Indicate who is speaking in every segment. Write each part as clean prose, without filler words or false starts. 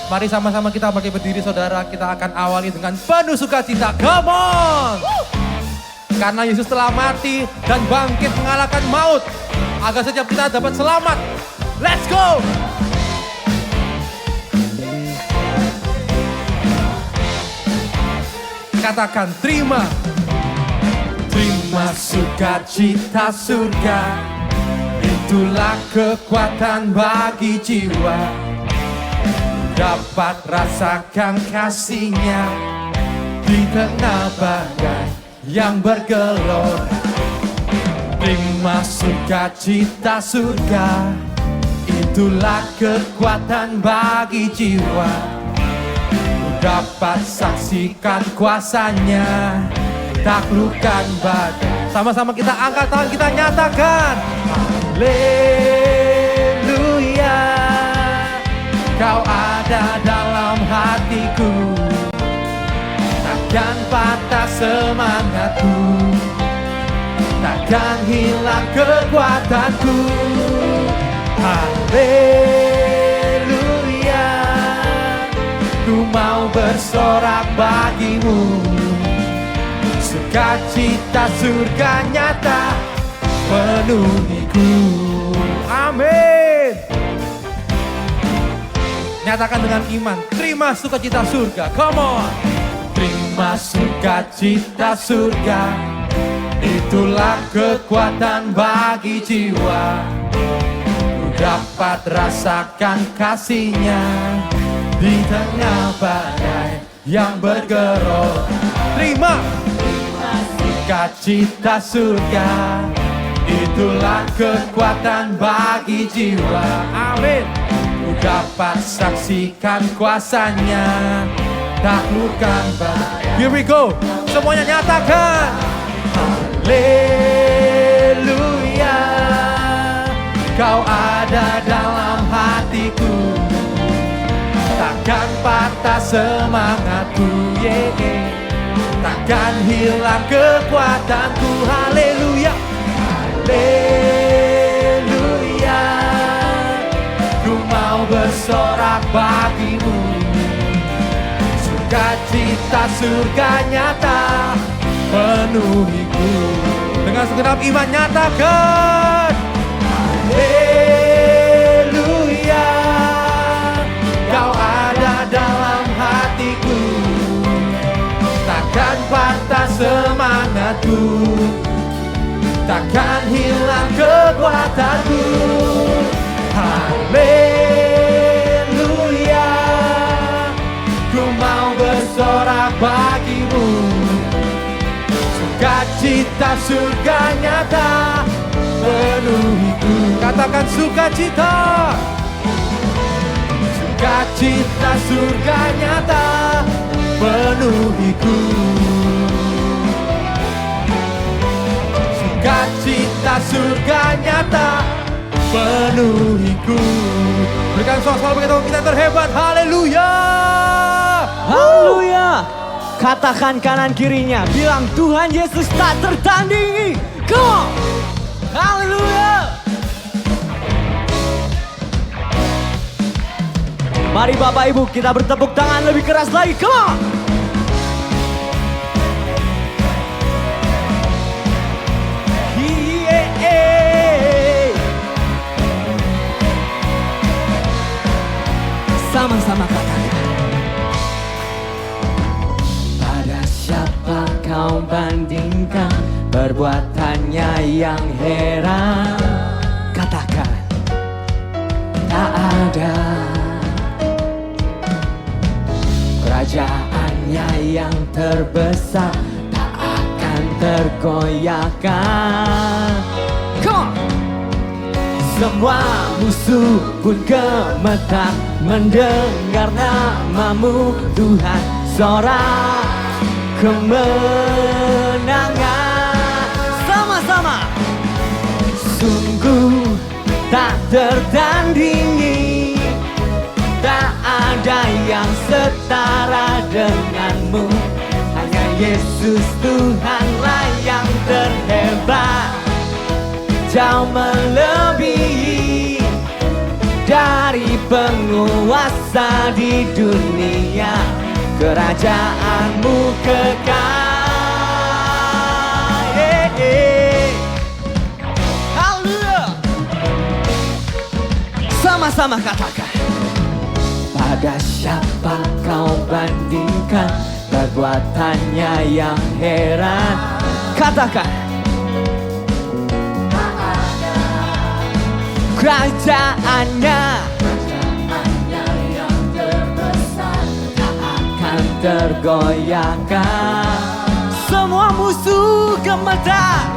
Speaker 1: Mari sama-sama kita bagi berdiri saudara, kita akan awali dengan penuh sukacita. Come on! Karena Yesus telah mati dan bangkit mengalahkan maut, agar setiap kita dapat selamat. Let's go! Katakan terima. Terima sukacita surga, itulah kekuatan bagi jiwa. Dapat rasakan kasih-Nya di tengah badai yang bergelora. Terima sukacita surga, itulah kekuatan bagi jiwa. Dapat saksikan kuasa-Nya, taklukkan badai. Sama-sama kita angkat tangan, kita nyatakan haleluya. Kau ada dalam hatiku, takkan patah semangatku, takkan hilang kekuatanku. Haleluya, ku mau bersorak bagimu. Sukacita surga nyata penuhiku. Amin. Nyatakan dengan iman, terima sukacita surga. Come on. Terima sukacita surga, itulah kekuatan bagi jiwa. Ku dapat rasakan kasih-Nya di tengah badai yang bergerok. Terima sukacita surga, itulah kekuatan bagi jiwa. Amin. Ku dapat saksikan kuasa-Nya, taklukkan badai. Here we go, semuanya nyatakan haleluya. Kau ada dalam hatiku, takkan patah semangatku, takkan hilang kekuatanku. Haleluya, haleluya, ku mau bersorak bagimu. Sukacita surga nyata penuhiku. Dengan segenap iman nyatakan haleluya. Kau ada dalam hatiku, takkan patah semangatku, takkan hilang kekuatanku. Haleluya, ku mau bersorak bagimu. Sukacita surga nyata penuhiku. Katakan sukacita. Sukacita surga nyata penuhiku. Sukacita surga nyata penuhiku. Berikan suara bagi Tuhan kita terhebat. Haleluya.
Speaker 2: Haleluya. Katakan kanan kirinya, bilang Tuhan Yesus tak tertandingi. Come on. Haleluya. Mari Bapak Ibu kita bertepuk tangan lebih keras lagi. Come on. Sama-sama katakan. Pada siapa kau bandingkan perbuatannya yang heran? Katakan tak ada. Kerajaannya yang terbesar tak akan tergoyahkan. Come on. Semua musuh pun gemetar mendengar namamu Tuhan. Sorak kemenangan. Sama-sama. Sungguh tak tertandingi, tak ada yang setara denganmu. Hanya Yesus Tuhanlah yang terhebat, jauh melebihi dari penguasa di dunia, kerajaanmu kekal. Haleluya. Sama-sama katakan. Pada siapa kau bandingkan perbuatannya yang heran? Katakan. Kerajaannya yang terbesar tak akan tergoyahkan. Semua musuh gemetar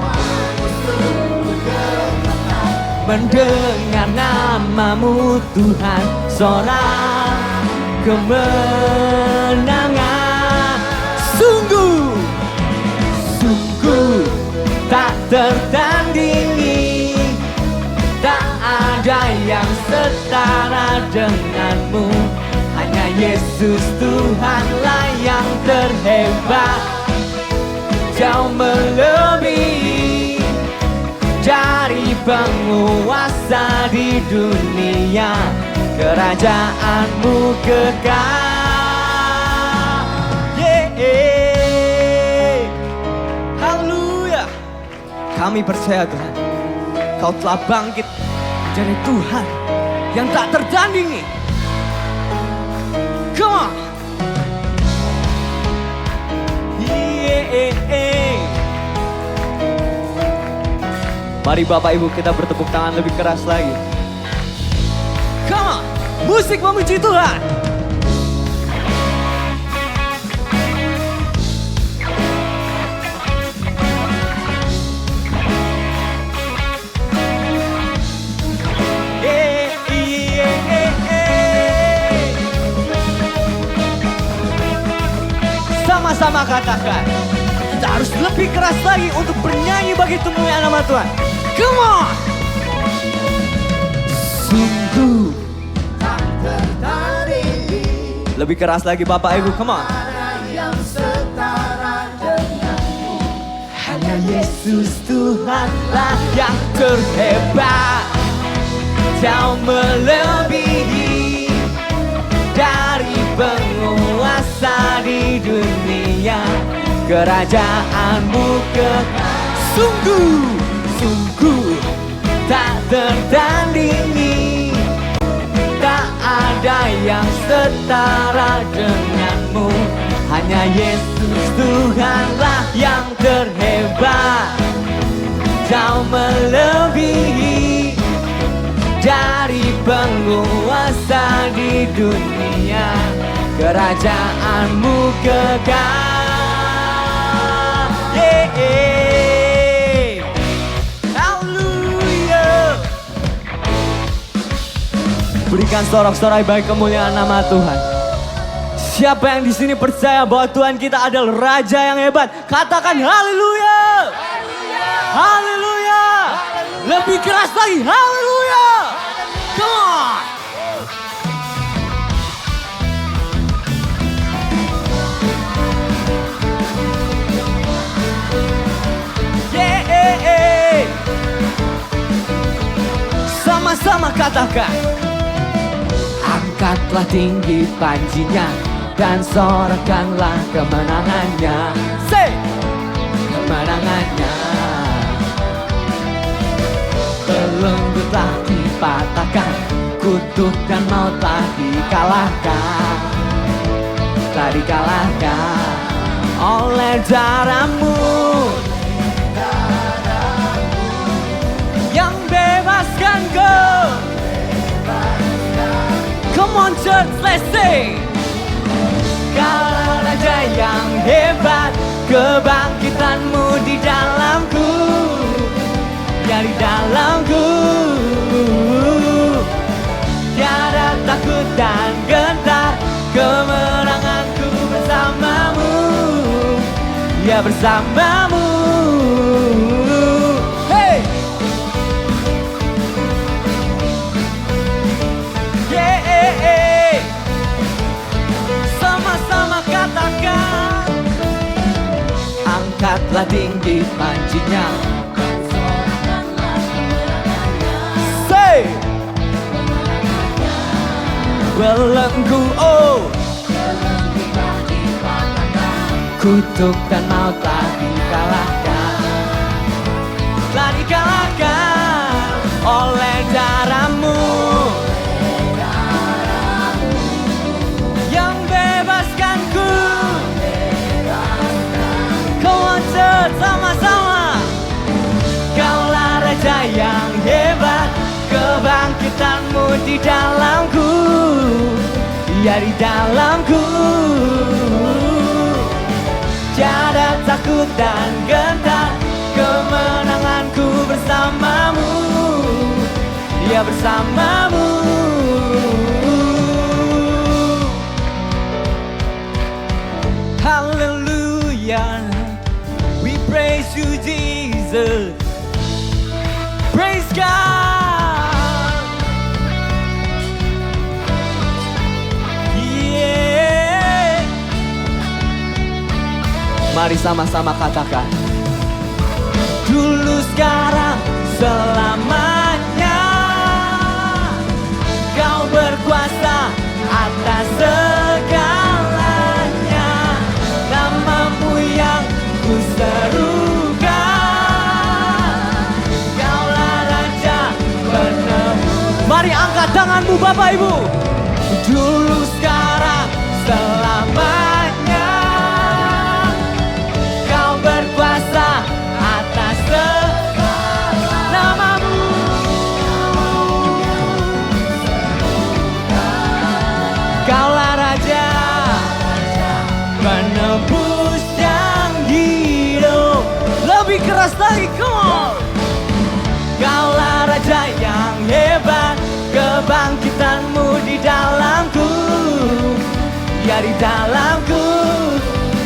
Speaker 2: mendengar namamu Tuhan, sorak kemenangan. Sungguh, sungguh tak tertandingi, tak ada yang setara denganmu. Hanya Yesus Tuhanlah yang terhebat, jauh melebihi dari penguasa di dunia, kerajaanmu kekal. Haleluya. Kami percaya Tuhan, Kau telah bangkit menjadi Tuhan yang tak tertandingi. Come on. Mari Bapak Ibu kita bertepuk tangan lebih keras lagi. Come on. Musik memuji Tuhan. Sama-sama katakan. Kita harus lebih keras lagi untuk bernyanyi bagi kemuliaan nama Tuhan. Come on. Sungguh tak tertandingi. Lebih keras lagi Bapak Ibu, come on. Yang setara denganmu. Hanya Yesus Tuhanlah yang terhebat, jauh melebihi dari penguasa di dunia, kerajaanmu kekal. Sungguh, sungguh tak tertandingi, tak ada yang setara denganmu. Hanya Yesus Tuhanlah yang terhebat, jauh melebihi dari penguasa di dunia, kerajaanmu kekal. Haleluya. Berikan sorak-sorai bagi kemuliaan nama Tuhan. Siapa yang di sini percaya bahwa Tuhan kita adalah Raja yang hebat? Katakan haleluya. Haleluya. Lebih keras lagi, haleluya. Come on. Sama-sama katakan. Angkatlah tinggi panjinya dan sorakanlah kemenangannya. Say, kemenangannya. Belenggu telah dipatahkan, kutuk dan maut telah dikalahkan, telah dikalahkan oleh darahmu yang bebaskan kau. Come on church, let's sing. Kaulah Raja yang hebat, kebangkitanmu di dalamku, ya di dalamku. Tiada takut dan gentar, kemenanganku bersamamu, ya bersamamu. Hey! Yeah! Sama-sama katakan. Angkatlah tinggi panjinya. Say! belenggu, oh kutuk dan maut telah dikalahkan, telah dikalahkan oleh darah-Mu yang bebaskanku. Come on church, sama-sama. Kaulah Raja yang hebat, kebangkitan-Mu di dalamku, ya di dalamku. Tiada takut dan gentar, kemenanganku bersama-Mu, ya bersama-Mu. Hallelujah, we praise You Jesus, praise God. Yeah. Mari sama-sama katakan, dulu sekarang selamanya Kau berkuasa atas segalanya. Nama-Mu yang ku serukan, Kaulah Raja penebus. Mari angkat tanganmu Bapak Ibu. Dulu sekarang selamanya Kau berkuasa atas nama-Mu. Kaulah Raja penebus yang hidup. Lebih keras lagi, come on. Kaulah Raja yang hebat, kebangkitan-Mu di dalamku, ya di dalamku.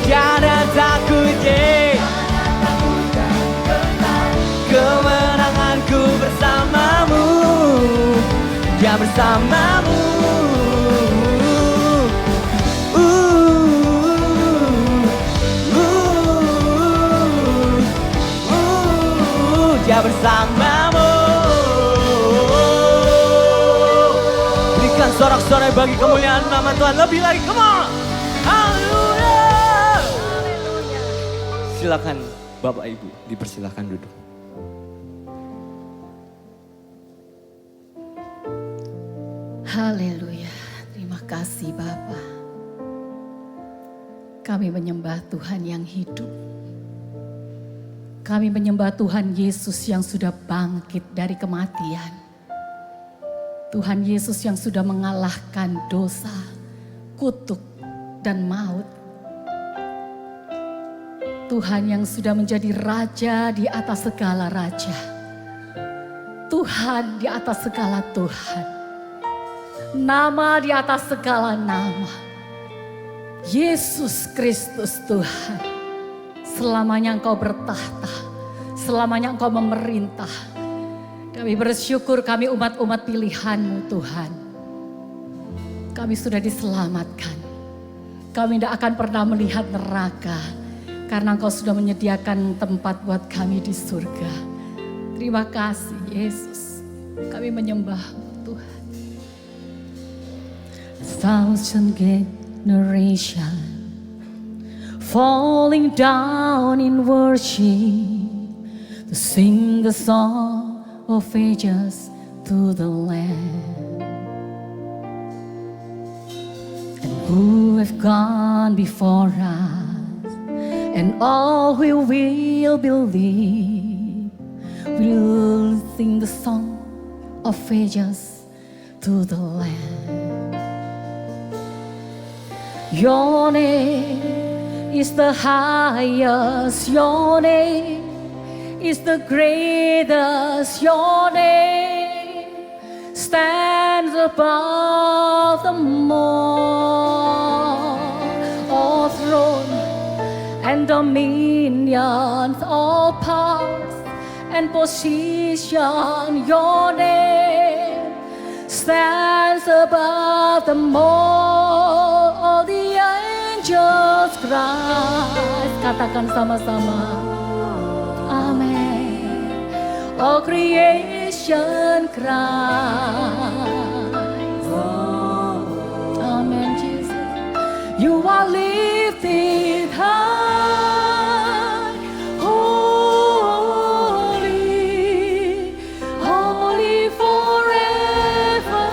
Speaker 2: Tiada takut, yeah. Kemenanganku bersama-Mu, ya bersama-Mu. Ya bersama-Mu. Berikan sorak-sorai bagi kemuliaan nama Tuhan. Lebih lagi, come on. Haleluya. Silakan Bapak Ibu, dipersilakan duduk.
Speaker 3: Haleluya, terima kasih Bapa. Kami menyembah Tuhan yang hidup. Kami menyembah Tuhan Yesus yang sudah bangkit dari kematian. Tuhan Yesus yang sudah mengalahkan dosa, kutuk, dan maut. Tuhan yang sudah menjadi Raja di atas segala raja. Tuhan di atas segala Tuhan. Nama di atas segala nama. Yesus Kristus Tuhan. Selamanya Engkau bertahta, selamanya Engkau memerintah. Kami bersyukur kami umat-umat pilihan-Mu Tuhan. Kami sudah diselamatkan. Kami tidak akan pernah melihat neraka, karena Engkau sudah menyediakan tempat buat kami di surga. Terima kasih Yesus, kami menyembah-Mu Tuhan. Thousand generation falling down in worship to sing the song of ages to the Lamb. And who have gone before us, and all who will believe, will sing the song of ages to the Lamb. Your name is the highest, your name is the greatest, your name stands above them all throne and dominions, all powers and position. Your name stands above them all the angels cry. Katakan sama-sama, Amen. All creation cries, are lifted high, holy, holy forever.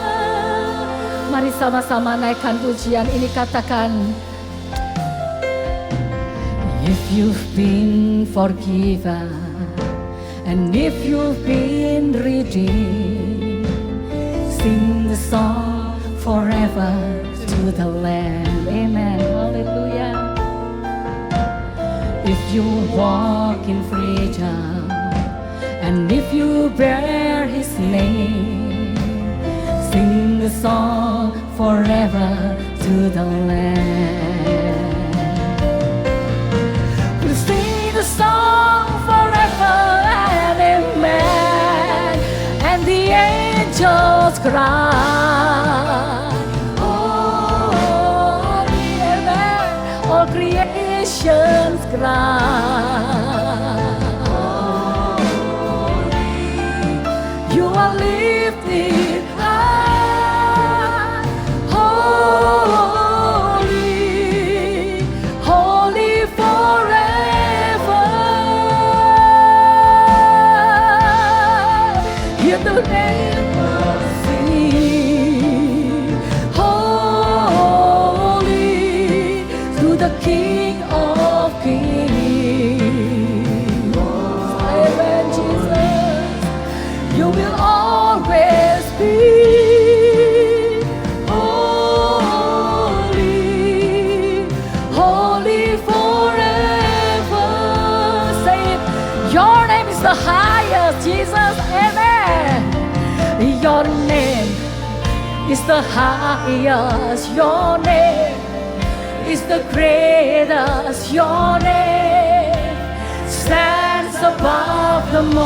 Speaker 3: Mari sama-sama naikkan pujian ini, katakan, if you've been forgiven and if you've been redeemed, sing the song forever to the Lamb. Amen. Hallelujah. If you walk in freedom and if you bear His name, sing the song forever to the Lamb. We'll sing the song forever and amen, and the angels cry, holy, amen, all creations cry, holy, you are lifted high, holy, holy forever. Hear the angels sing, holy, to the King of Kings. Amen, Jesus. You will always be holy, holy forever. Say it. Your name is the highest, Jesus. Amen. Your name is the highest. Your name is the greatest. Your name stands above them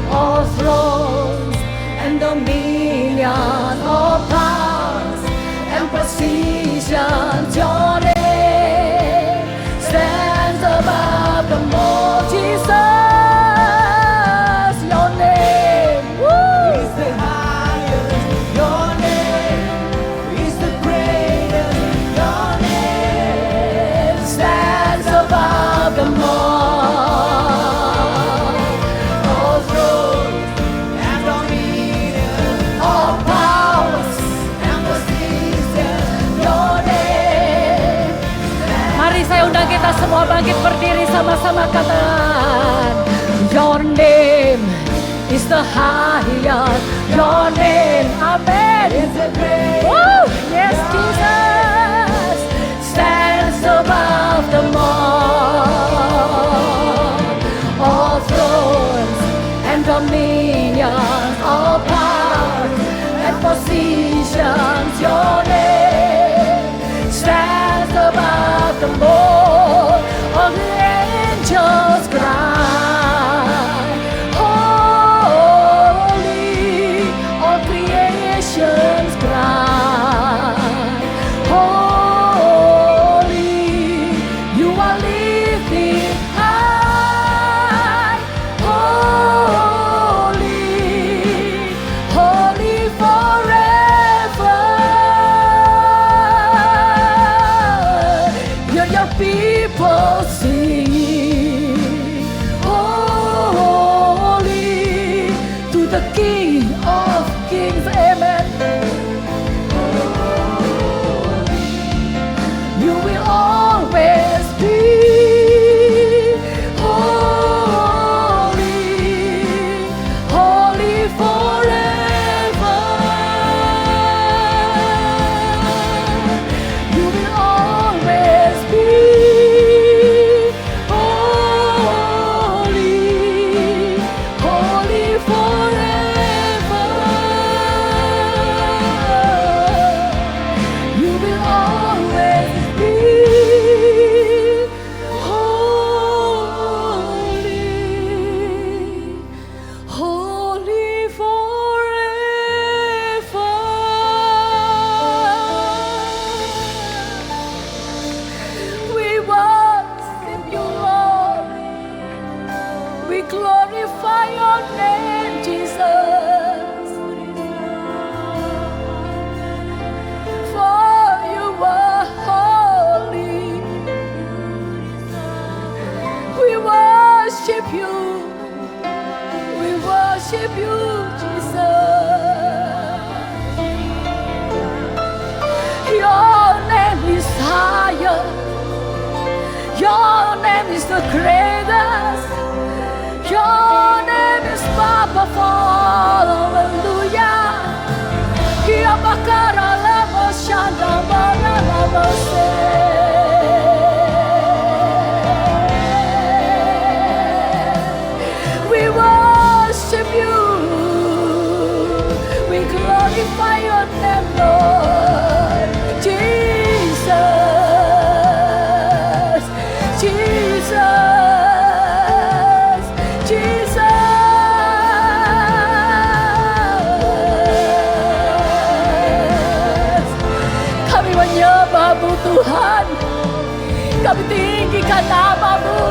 Speaker 3: all thrones and dominion, all powers and positions. Your name stands above them all. Jesus, your name is the highest. Your name is the greatest. Your name stands above them all thrones and dominion, all powers and positions. Your name. Mari saya undang kita semua bangkit berdiri sama-sama, katakan, your name is the highest. Your name, amen, is the great. Woo! Yes, Jesus stands above them all thrones and dominions, all powers and positions. Your name stands above them all the angels cry, holy, all creations cry. Your name is higher. Your name is the greatest. Your name is powerful. Hallelujah. Kia bakara lama shanda mana lama se. We worship you. We glorify your name, Lord. Jesus. Jesus. Jesus. Kami menyembah-Mu Tuhan. Kami tinggikan nama-Mu.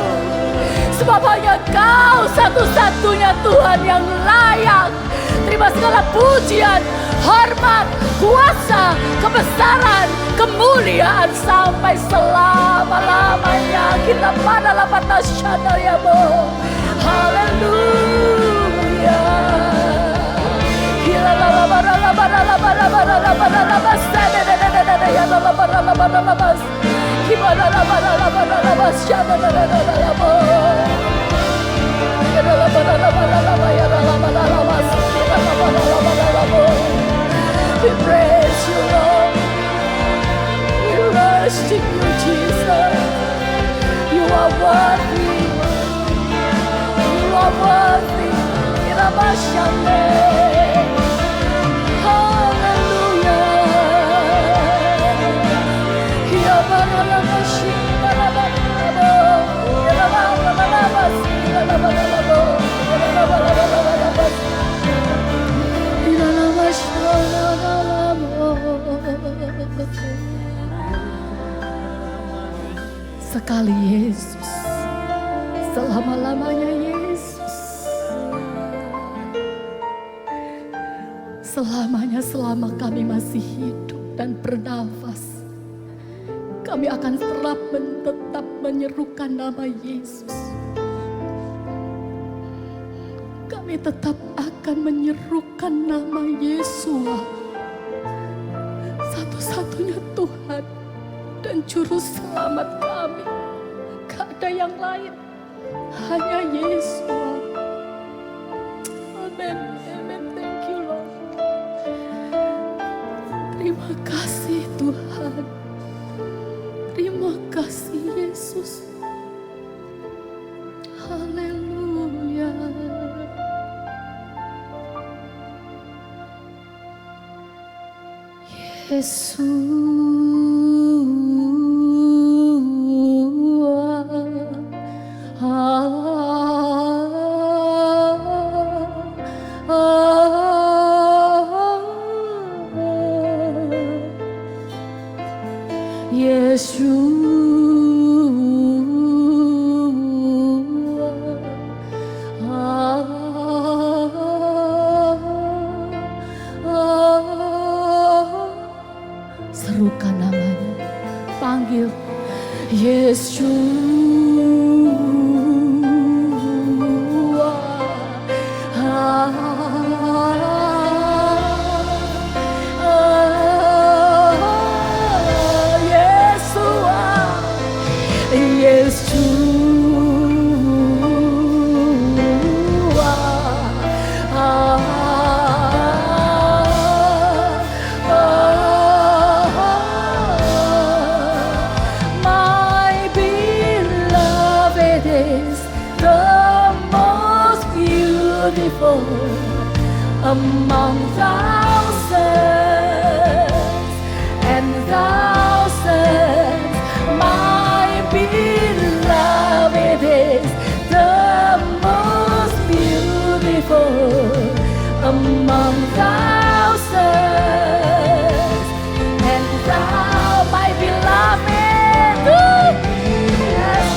Speaker 3: Sebab hanya Kau satu-satunya Tuhan yang layak terima segala pujian, hormat, kuasa, kebesaran, kemuliaan sampai selama-lamanya. Kita pada lapat nasyana ya Mu. Haleluya. Kita we praise you, Lord. We worship you, Jesus. You are worthy. You are worthy. Sekali Yesus, selama-lamanya Yesus. Selamanya selama kami masih hidup dan bernafas, kami akan tetap menyerukan nama Yesus. Kami tetap akan menyerukan nama Yesua, satu-satunya Tuhan dan Juru Selamat kami. Gak ada yang lain, hanya Yesua. Amin, amin. Thank you Lord. Terima kasih Tuhan. Terima kasih Yesus. Haleluya. Serukan namanya, panggil Yeshua. Among thousands and thousands, my beloved is the most beautiful among thousands and thou, my beloved, yes,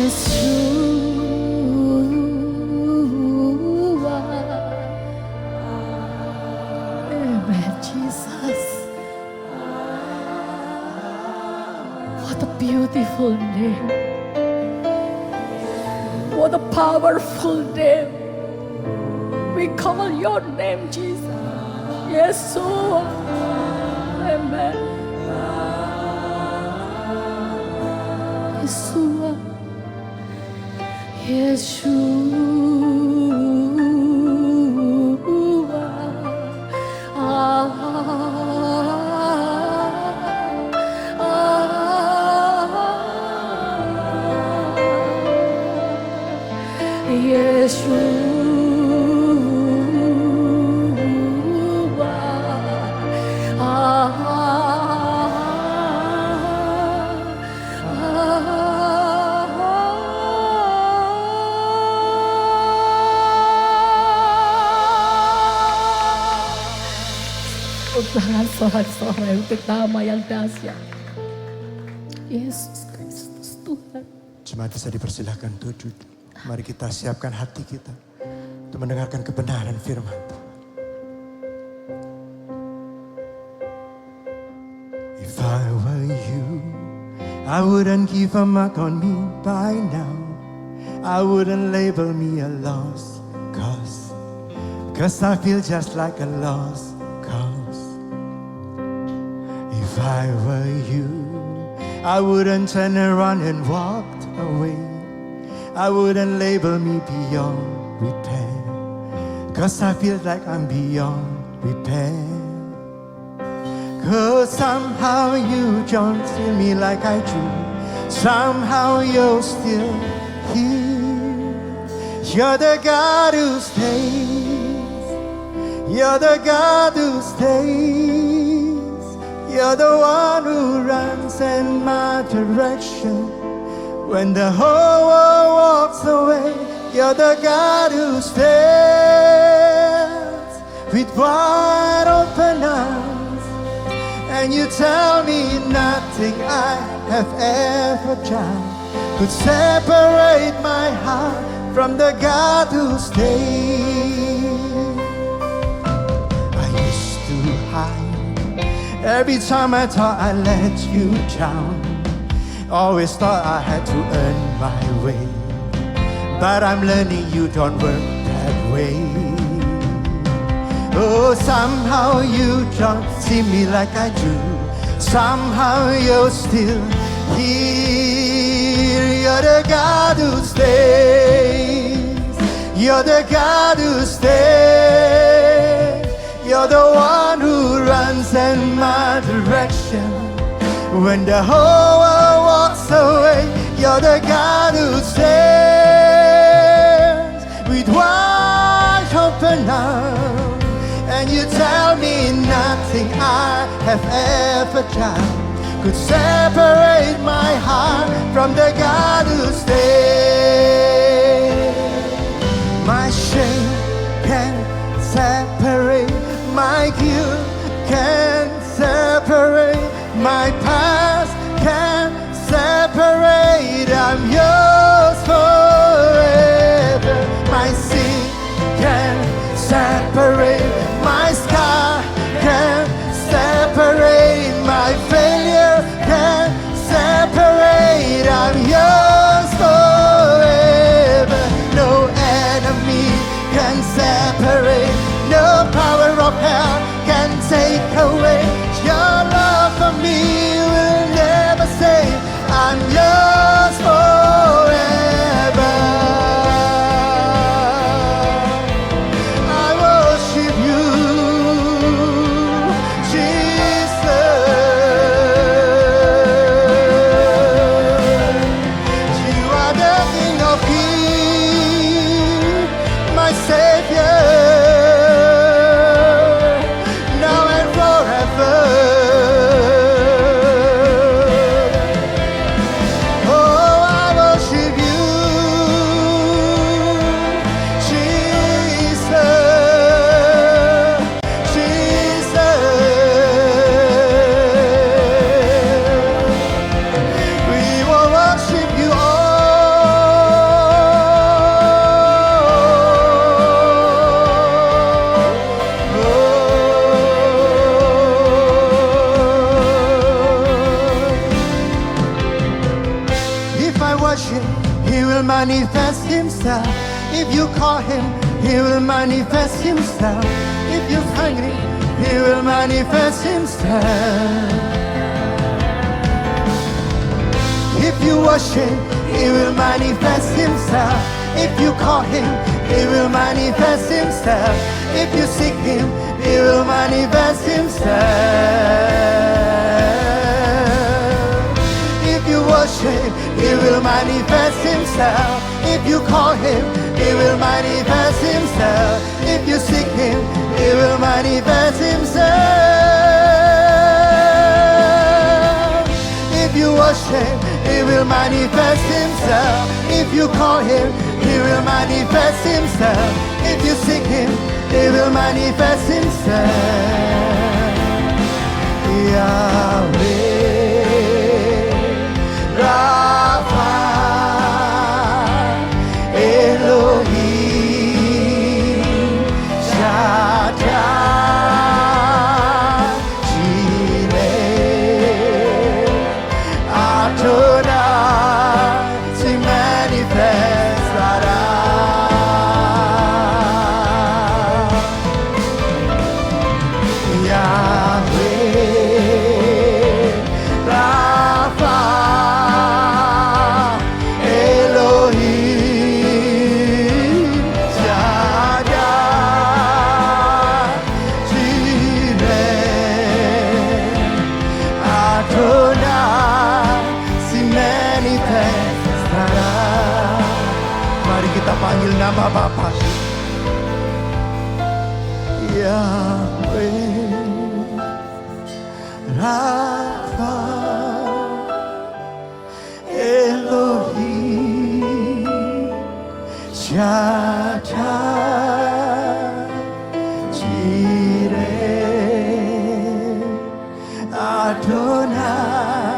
Speaker 3: Yeshua. Amen, Jesus. What a beautiful name. What a powerful name. We call your name, Jesus. Yeshua. Amen. Yeshua. Yeshua. Tangan sorak-sorai untuk nama yang dahsyat. Yesus Kristus Tuhan.
Speaker 4: Jemaat bisa dipersilahkan untuk duduk. Mari kita siapkan hati kita untuk mendengarkan kebenaran firman Tuhan. If I were you, I wouldn't give a mark on me by now. I wouldn't label me a lost cause. Cause I feel just like a lost cause. If I were you, I wouldn't turn around and walked away. I wouldn't label me beyond repair. Cause I feel like I'm beyond repair. Cause somehow you don't see me like I do. Somehow you're still here. You're the God who stays. You're the God who stays. You're the one who runs in my direction. When the whole world walks away, you're the God who stands with wide open arms. And you tell me nothing I have ever done could separate my heart from the God who stays. I used to hide. Every time I thought I let you down, always thought I had to earn my way. But I'm learning you don't work that way. Oh, somehow you don't see me like I do. Somehow you're still here. You're the God who stays. You're the God who stays. You're the one who runs in my direction. When the whole world walks away, you're the God who stands with wide open arms. And you tell me nothing I have ever done could separate my heart from the God who stays. My shame can separate, my guilt can separate, my past can separate. I'm yours forever. My sin can separate, my scar can separate, my failure can separate. I'm yours will manifest himself. If you call him, he will manifest himself. If you're hungry, he will manifest himself. If you worship, he will manifest himself. If you call him, he will manifest himself. If you seek him, he will manifest himself. If you worship, he will manifest himself. If you call him, he will manifest himself. If you seek him, he will manifest himself. If you worship, he will manifest himself. If you call him, he will manifest himself. If you seek him, he will manifest himself. Yahweh, Rapha, Elohim, Shaddai, Jireh, Adonai, sing manifest Yahweh, Rapha, Elohim, Shaddai, Jireh, Adonai, si manifestará. Mari kita panggil nama Bapa. Yahweh, Rapha, Elohim, Shaddai, Jireh, Adonai,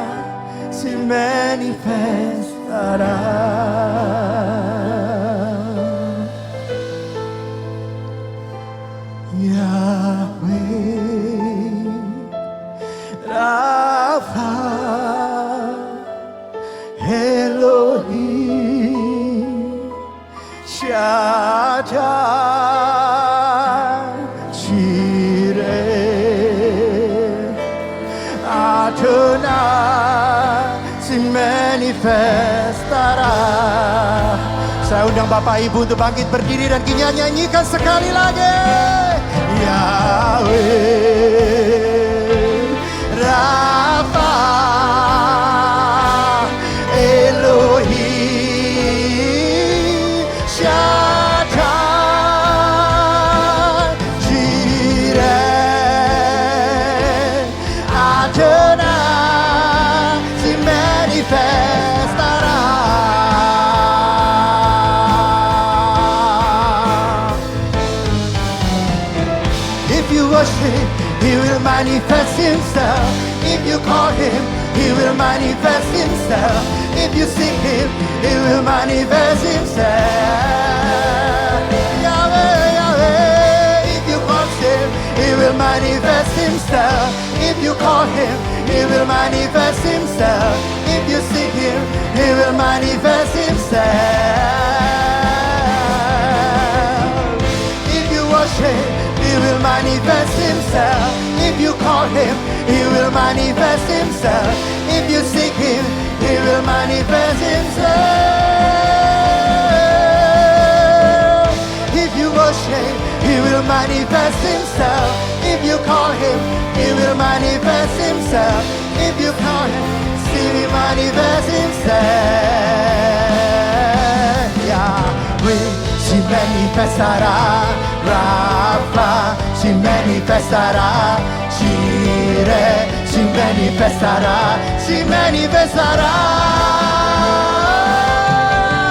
Speaker 4: si manifestará. Yahweh, Rapha, Elohim, Shaddai, Jireh, Adonai, si manifestará. Saya undang Bapak Ibu untuk bangkit berdiri dan kita nyanyikan sekali lagi. Yahweh, Rapha, Elohim, Shaddai, Jireh, Adonai, si manifestará. If you worship, he will manifest himself. If you call him, he will manifest himself. If you seek him, he will manifest himself. Yahweh, Yahweh, if you worship, he will manifest himself. If you call him, he will manifest himself. If you seek him, he will manifest himself. If you worship, he will manifest himself. If you call him, he will manifest himself. If you seek him, he will manifest himself. If you worship, he will manifest himself. If you call him, he will manifest himself. If you call him, see him manifest himself. Yahweh, si manifestará. Rapha, si manifestará. Jireh, si manifestará. Si manifestará.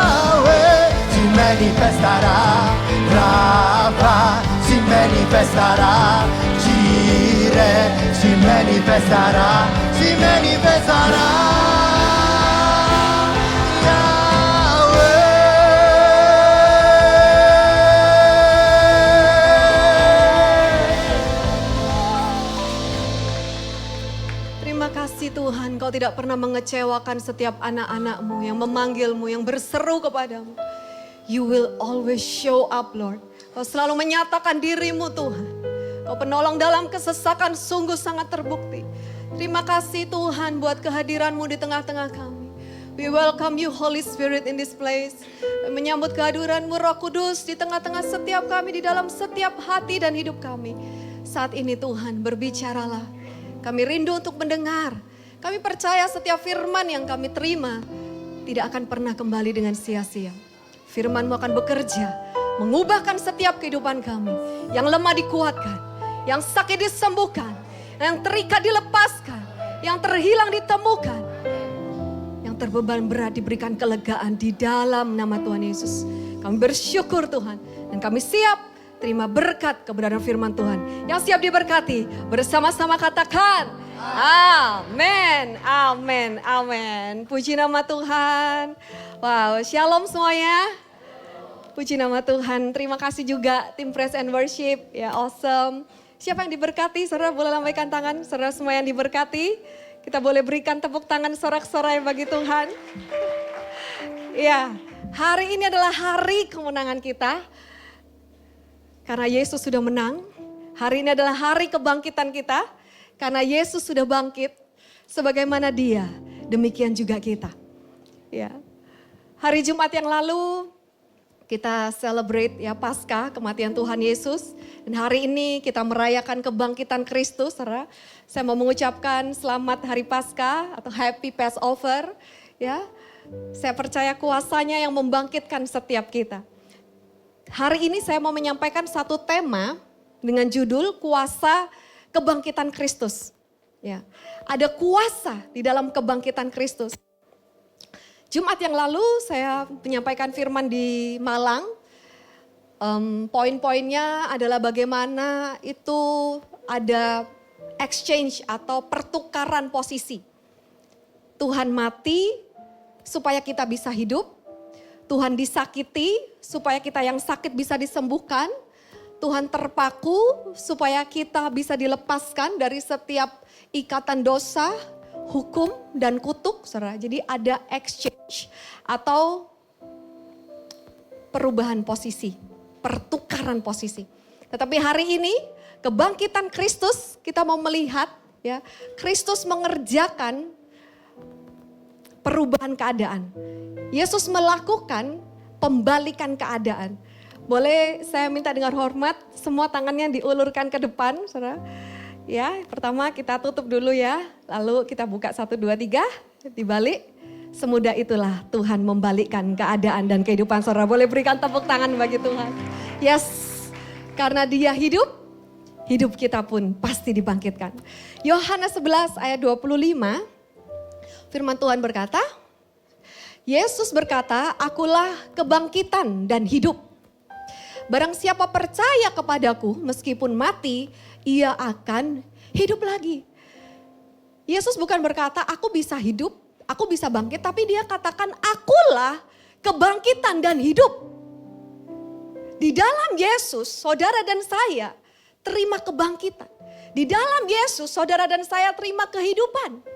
Speaker 4: Yahweh, si manifestará. Rapha, si manifestará. Jireh, si manifestará. Si manifestará.
Speaker 5: Terima kasih Tuhan, Kau tidak pernah mengecewakan setiap anak-anak-Mu yang memanggil-Mu, yang berseru kepadamu. You will always show up, Lord. Kau selalu menyatakan diri-Mu, Tuhan. Kau penolong dalam kesesakan sungguh sangat terbukti. Terima kasih Tuhan buat kehadiran-Mu di tengah-tengah kami. We welcome you Holy Spirit in this place. Menyambut kehadiran-Mu Roh Kudus di tengah-tengah setiap kami, di dalam setiap hati dan hidup kami. Saat ini Tuhan, berbicaralah. Kami rindu untuk mendengar. Kami percaya setiap firman yang kami terima tidak akan pernah kembali dengan sia-sia. Firman-Mu akan bekerja, mengubahkan setiap kehidupan kami. Yang lemah dikuatkan, yang sakit disembuhkan, yang terikat dilepaskan, yang terhilang ditemukan, yang terbeban berat diberikan kelegaan di dalam nama Tuhan Yesus. Kami bersyukur Tuhan, dan kami siap terima berkat kebenaran firman Tuhan. Yang siap diberkati, bersama-sama katakan, amin, amin, amin. Puji nama Tuhan. Wow, shalom semuanya. Puji nama Tuhan. Terima kasih juga tim Praise and Worship, ya awesome. Siapa yang diberkati? Saudara boleh lambaikan tangan. Saudara semua yang diberkati, kita boleh berikan tepuk tangan sorak-sorai bagi Tuhan. Ya, hari ini adalah hari kemenangan kita. Karena Yesus sudah menang. Hari ini adalah hari kebangkitan kita. Karena Yesus sudah bangkit. Sebagaimana Dia, demikian juga kita. Ya. Hari Jumat yang lalu kita celebrate ya Paskah, kematian Tuhan Yesus. Dan hari ini kita merayakan kebangkitan Kristus. Saudara. Saya mau mengucapkan selamat hari Paskah atau Happy Passover. Ya. Saya percaya kuasanya yang membangkitkan setiap kita. Hari ini saya mau menyampaikan satu tema dengan judul kuasa kebangkitan Kristus. Ya, ada kuasa di dalam kebangkitan Kristus. Jumat yang lalu saya menyampaikan firman di Malang. Poin-poinnya adalah bagaimana itu ada exchange atau pertukaran posisi. Tuhan mati supaya kita bisa hidup. Tuhan disakiti supaya kita yang sakit bisa disembuhkan. Tuhan terpaku supaya kita bisa dilepaskan dari setiap ikatan dosa, hukum, dan kutuk. Saudara. Jadi ada exchange atau perubahan posisi, pertukaran posisi. Tetapi hari ini kebangkitan Kristus kita mau melihat ya, Kristus mengerjakan perubahan keadaan. Yesus melakukan pembalikan keadaan. Boleh saya minta dengan hormat semua tangannya diulurkan ke depan, saudara. Ya, pertama kita tutup dulu ya, lalu kita buka 1, 2, 3, dibalik. Semudah itulah Tuhan membalikkan keadaan dan kehidupan saudara. Boleh berikan tepuk tangan bagi Tuhan. Yes, karena Dia hidup, hidup kita pun pasti dibangkitkan. Yohanes 11 ayat 25, firman Tuhan berkata, Yesus berkata, akulah kebangkitan dan hidup. Barang siapa percaya kepadaku meskipun mati, ia akan hidup lagi. Yesus bukan berkata aku bisa hidup, aku bisa bangkit, tapi Dia katakan akulah kebangkitan dan hidup. Di dalam Yesus, saudara dan saya terima kebangkitan. Di dalam Yesus, saudara dan saya terima kehidupan.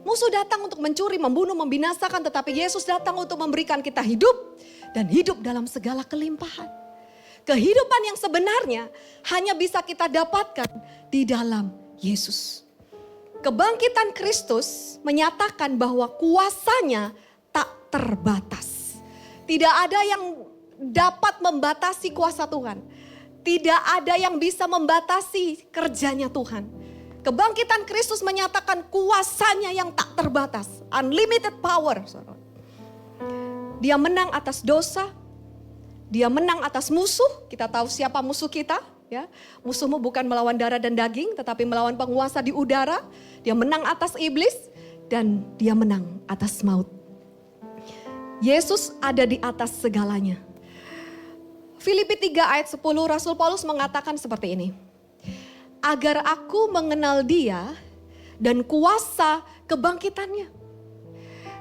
Speaker 5: Musuh datang untuk mencuri, membunuh, membinasakan, tetapi Yesus datang untuk memberikan kita hidup dan hidup dalam segala kelimpahan. Kehidupan yang sebenarnya hanya bisa kita dapatkan di dalam Yesus. Kebangkitan Kristus menyatakan bahwa kuasanya tak terbatas. Tidak ada yang dapat membatasi kuasa Tuhan. Tidak ada yang bisa membatasi kerjanya Tuhan. Kebangkitan Kristus menyatakan kuasanya yang tak terbatas. Unlimited power. Dia menang atas dosa. Dia menang atas musuh. Kita tahu siapa musuh kita. Ya, musuhmu bukan melawan darah dan daging, tetapi melawan penguasa di udara. Dia menang atas iblis dan dia menang atas maut. Yesus ada di atas segalanya. Filipi 3 ayat 10 Rasul Paulus mengatakan seperti ini. Agar aku mengenal Dia dan kuasa kebangkitannya.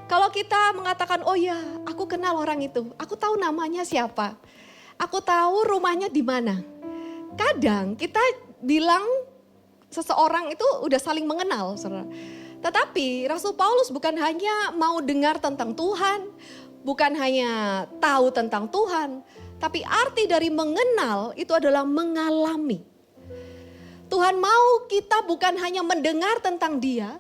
Speaker 5: Kalau kita mengatakan, oh ya aku kenal orang itu, aku tahu namanya siapa, aku tahu rumahnya di mana. Kadang kita bilang seseorang itu udah saling mengenal, saudara. Tetapi Rasul Paulus bukan hanya mau dengar tentang Tuhan, bukan hanya tahu tentang Tuhan, tapi arti dari mengenal itu adalah mengalami. Tuhan mau kita bukan hanya mendengar tentang Dia,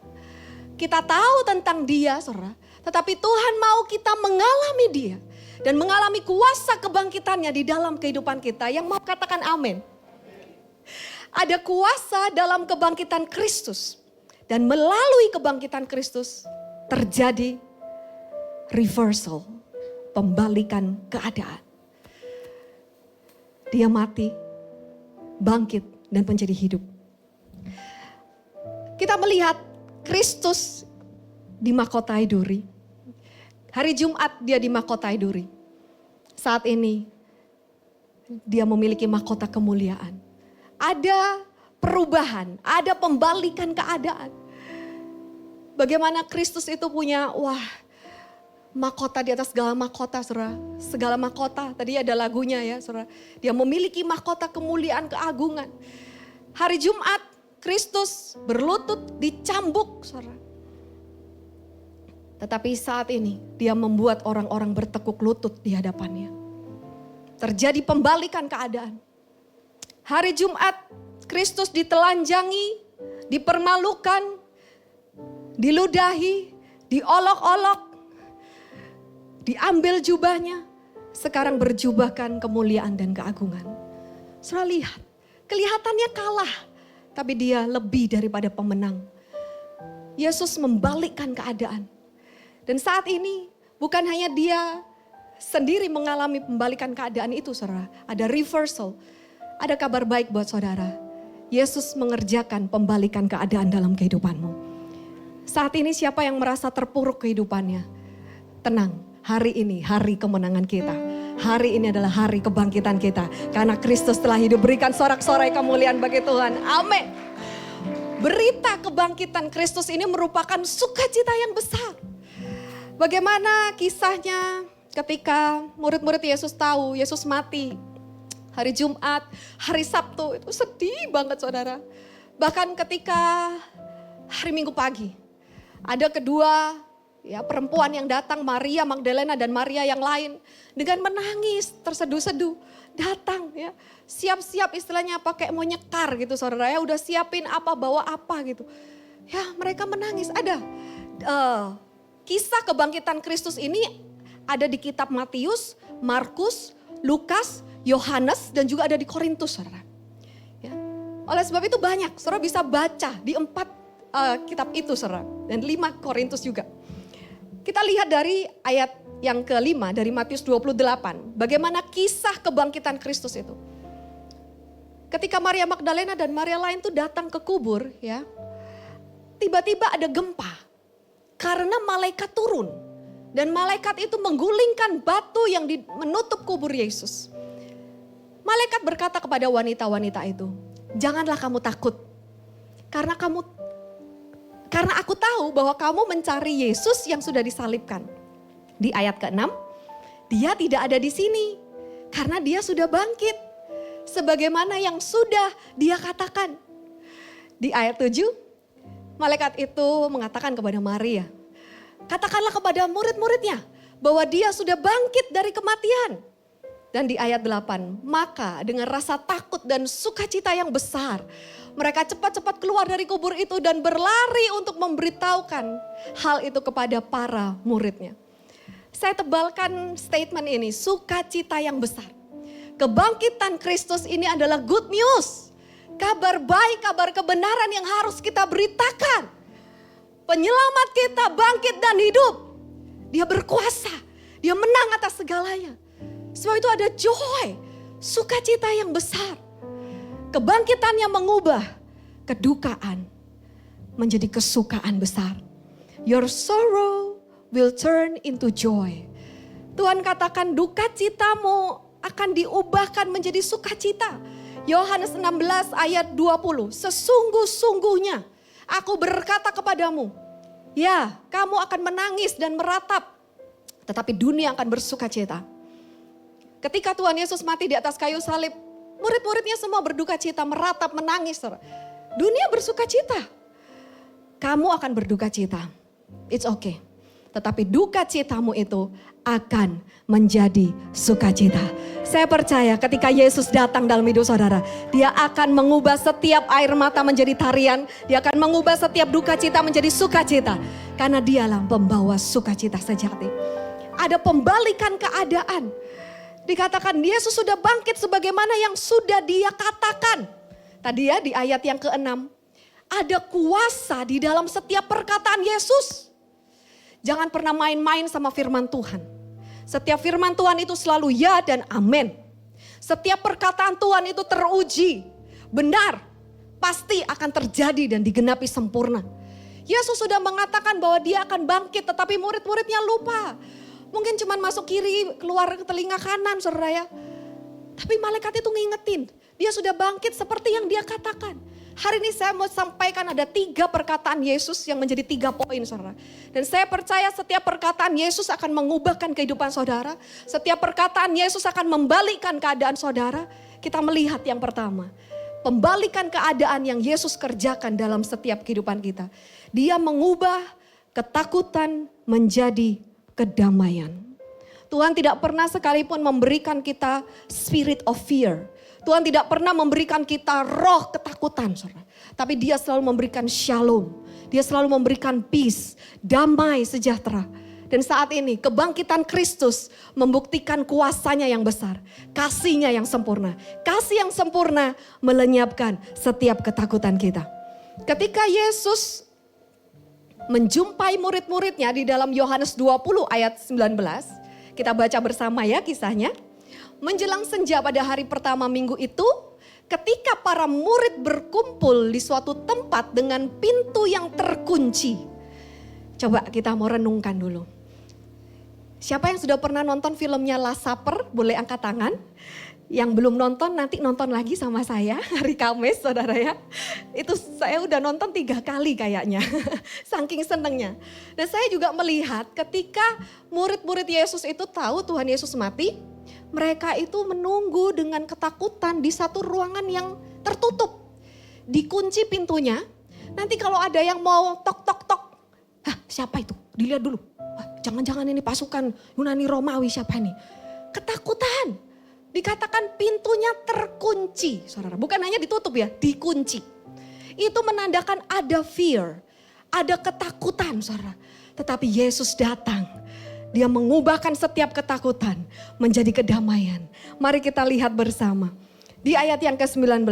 Speaker 5: kita tahu tentang Dia, saudara, tetapi Tuhan mau kita mengalami Dia dan mengalami kuasa kebangkitannya di dalam kehidupan kita. Yang mau katakan amin. Ada kuasa dalam kebangkitan Kristus. Dan melalui kebangkitan Kristus terjadi reversal, pembalikan keadaan. Dia mati, bangkit, dan menjadi hidup. Kita melihat Kristus dimahkotai duri. Hari Jumat dia dimahkotai duri. Saat ini dia memiliki mahkota kemuliaan. Ada perubahan, ada pembalikan keadaan. Bagaimana Kristus itu punya, mahkota di atas segala mahkota, saudara. Segala mahkota, tadi ada lagunya ya, saudara. Dia memiliki mahkota kemuliaan, keagungan. Hari Jumat, Kristus berlutut, dicambuk, saudara. Tetapi saat ini, dia membuat orang-orang bertekuk lutut di hadapannya. Terjadi pembalikan keadaan. Hari Jumat, Kristus ditelanjangi, dipermalukan, diludahi, diolok-olok, diambil jubahnya. Sekarang berjubahkan kemuliaan dan keagungan. Saudara lihat, kelihatannya kalah, tapi dia lebih daripada pemenang. Yesus membalikkan keadaan. Dan saat ini bukan hanya dia sendiri mengalami pembalikan keadaan itu, saudara. Ada reversal. Ada kabar baik buat saudara. Yesus mengerjakan pembalikan keadaan dalam kehidupanmu. Saat ini siapa yang merasa terpuruk kehidupannya? Tenang, hari ini hari kemenangan kita. Hari ini adalah hari kebangkitan kita. Karena Kristus telah hidup, berikan sorak-sorai kemuliaan bagi Tuhan. Amin. Berita kebangkitan Kristus ini merupakan sukacita yang besar. Bagaimana kisahnya ketika murid-murid Yesus tahu Yesus mati. Hari Jumat, hari Sabtu itu sedih banget saudara. Bahkan ketika hari Minggu pagi, ada kedua perempuan yang datang, Maria Magdalena dan Maria yang lain. Dengan menangis, terseduh-seduh, datang ya. Siap-siap istilahnya pakai mau nyekar gitu saudara ya. Udah siapin apa, bawa apa gitu. Ya mereka menangis, ada kisah kebangkitan Kristus ini ada di kitab Matius, Markus, Lukas, Yohanes dan juga ada di Korintus, saudara. Ya. Oleh sebab itu banyak, saudara bisa baca di 4 kitab itu, saudara. Dan 5 Korintus juga. Kita lihat dari ayat yang ke-5 dari Matius 28. Bagaimana kisah kebangkitan Kristus itu. Ketika Maria Magdalena dan Maria lain tuh datang ke kubur, ya. Tiba-tiba ada gempa. Karena malaikat turun. Dan malaikat itu menggulingkan batu yang menutup kubur Yesus. Malaikat berkata kepada wanita-wanita itu, janganlah kamu takut. Karena aku tahu bahwa kamu mencari Yesus yang sudah disalibkan. Di ayat ke-6, dia tidak ada di sini. Karena dia sudah bangkit. Sebagaimana yang sudah dia katakan. Di ayat 7, malaikat itu mengatakan kepada Maria, katakanlah kepada murid-muridnya bahwa dia sudah bangkit dari kematian. Dan di ayat 8, maka dengan rasa takut dan sukacita yang besar, mereka cepat-cepat keluar dari kubur itu dan berlari untuk memberitahukan hal itu kepada para muridnya. Saya tebalkan statement ini, sukacita yang besar. Kebangkitan Kristus ini adalah good news. Kabar baik, kabar kebenaran yang harus kita beritakan. Penyelamat kita bangkit dan hidup. Dia berkuasa, dia menang atas segalanya. Sebab itu ada joy, sukacita yang besar. Kebangkitan yang mengubah kedukaan menjadi kesukaan besar. Your sorrow will turn into joy. Tuhan katakan duka citamu akan diubahkan menjadi sukacita. Yohanes 16 ayat 20. Sesungguh-sungguhnya aku berkata kepadamu, ya kamu akan menangis dan meratap. Tetapi dunia akan bersukacita. Ketika Tuhan Yesus mati di atas kayu salib, murid-muridnya semua berduka cita, meratap, menangis. Dunia bersuka cita. kamu akan berduka cita. It's okay. Tetapi duka citamu itu akan menjadi sukacita. Saya percaya ketika Yesus datang dalam hidup saudara, dia akan mengubah setiap air mata menjadi tarian. Dia akan mengubah setiap duka cita menjadi sukacita. Karena dialah pembawa sukacita sejati. Ada pembalikan keadaan. Dikatakan Yesus sudah bangkit sebagaimana yang sudah dia katakan. Tadi ya di ayat yang ke-6. Ada kuasa di dalam setiap perkataan Yesus. Jangan pernah main-main sama firman Tuhan. Setiap firman Tuhan itu selalu ya dan amin. Setiap perkataan Tuhan itu teruji. Benar, pasti akan terjadi dan digenapi sempurna. Yesus sudah mengatakan bahwa dia akan bangkit, tetapi murid-muridnya lupa. Mungkin cuma masuk kiri, keluar ke telinga kanan, saudara ya. Tapi malaikat itu ngingetin, dia sudah bangkit seperti yang dia katakan. Hari ini saya mau sampaikan ada 3 perkataan Yesus yang menjadi 3 poin, saudara. Dan saya percaya setiap perkataan Yesus akan mengubahkan kehidupan saudara. Setiap perkataan Yesus akan membalikkan keadaan saudara. Kita melihat yang pertama, pembalikan keadaan yang Yesus kerjakan dalam setiap kehidupan kita. Dia mengubah ketakutan menjadi kedamaian. Tuhan tidak pernah sekalipun memberikan kita spirit of fear. Tuhan tidak pernah memberikan kita roh ketakutan, saudara. Tapi dia selalu memberikan shalom. Dia selalu memberikan peace, damai sejahtera. Dan saat ini kebangkitan Kristus membuktikan kuasanya yang besar. Kasihnya yang sempurna. Kasih yang sempurna melenyapkan setiap ketakutan kita. Ketika Yesus menjumpai murid-muridnya di dalam Yohanes 20 ayat 19. Kita baca bersama ya kisahnya. Menjelang senja pada hari pertama minggu itu, ketika para murid berkumpul di suatu tempat dengan pintu yang terkunci. Coba kita mau renungkan dulu. Siapa yang sudah pernah nonton filmnya Last Supper? Boleh angkat tangan. Yang belum nonton nanti nonton lagi sama saya hari Kamis, saudara ya. Itu saya udah nonton 3 kali kayaknya. Saking senengnya. Dan saya juga melihat ketika murid-murid Yesus itu tahu Tuhan Yesus mati. Mereka itu menunggu dengan ketakutan di satu ruangan yang tertutup. Dikunci pintunya. Nanti kalau ada yang mau tok-tok-tok. Hah, siapa itu? Dilihat dulu. Jangan-jangan ini pasukan Yunani Romawi, siapa nih? Ketakutan. Dikatakan pintunya terkunci. Saudara, bukan hanya ditutup ya, dikunci. Itu menandakan ada fear. Ada ketakutan, saudara. Tetapi Yesus datang. Dia mengubahkan setiap ketakutan menjadi kedamaian. Mari kita lihat bersama. Di ayat yang ke-19.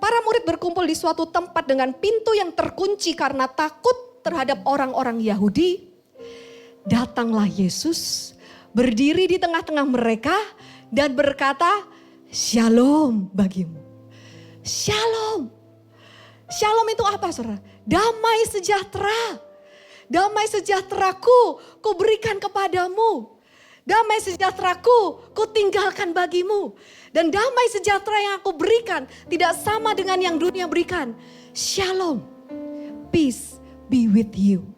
Speaker 5: Para murid berkumpul di suatu tempat dengan pintu yang terkunci karena takut terhadap orang-orang Yahudi. Datanglah Yesus, berdiri di tengah-tengah mereka dan berkata, "Shalom bagimu." Shalom. Shalom itu apa, saudara? Damai sejahtera. Damai sejahteraku ku berikan kepadamu. Damai sejahteraku ku tinggalkan bagimu. Dan damai sejahtera yang aku berikan tidak sama dengan yang dunia berikan. Shalom. Peace be with you.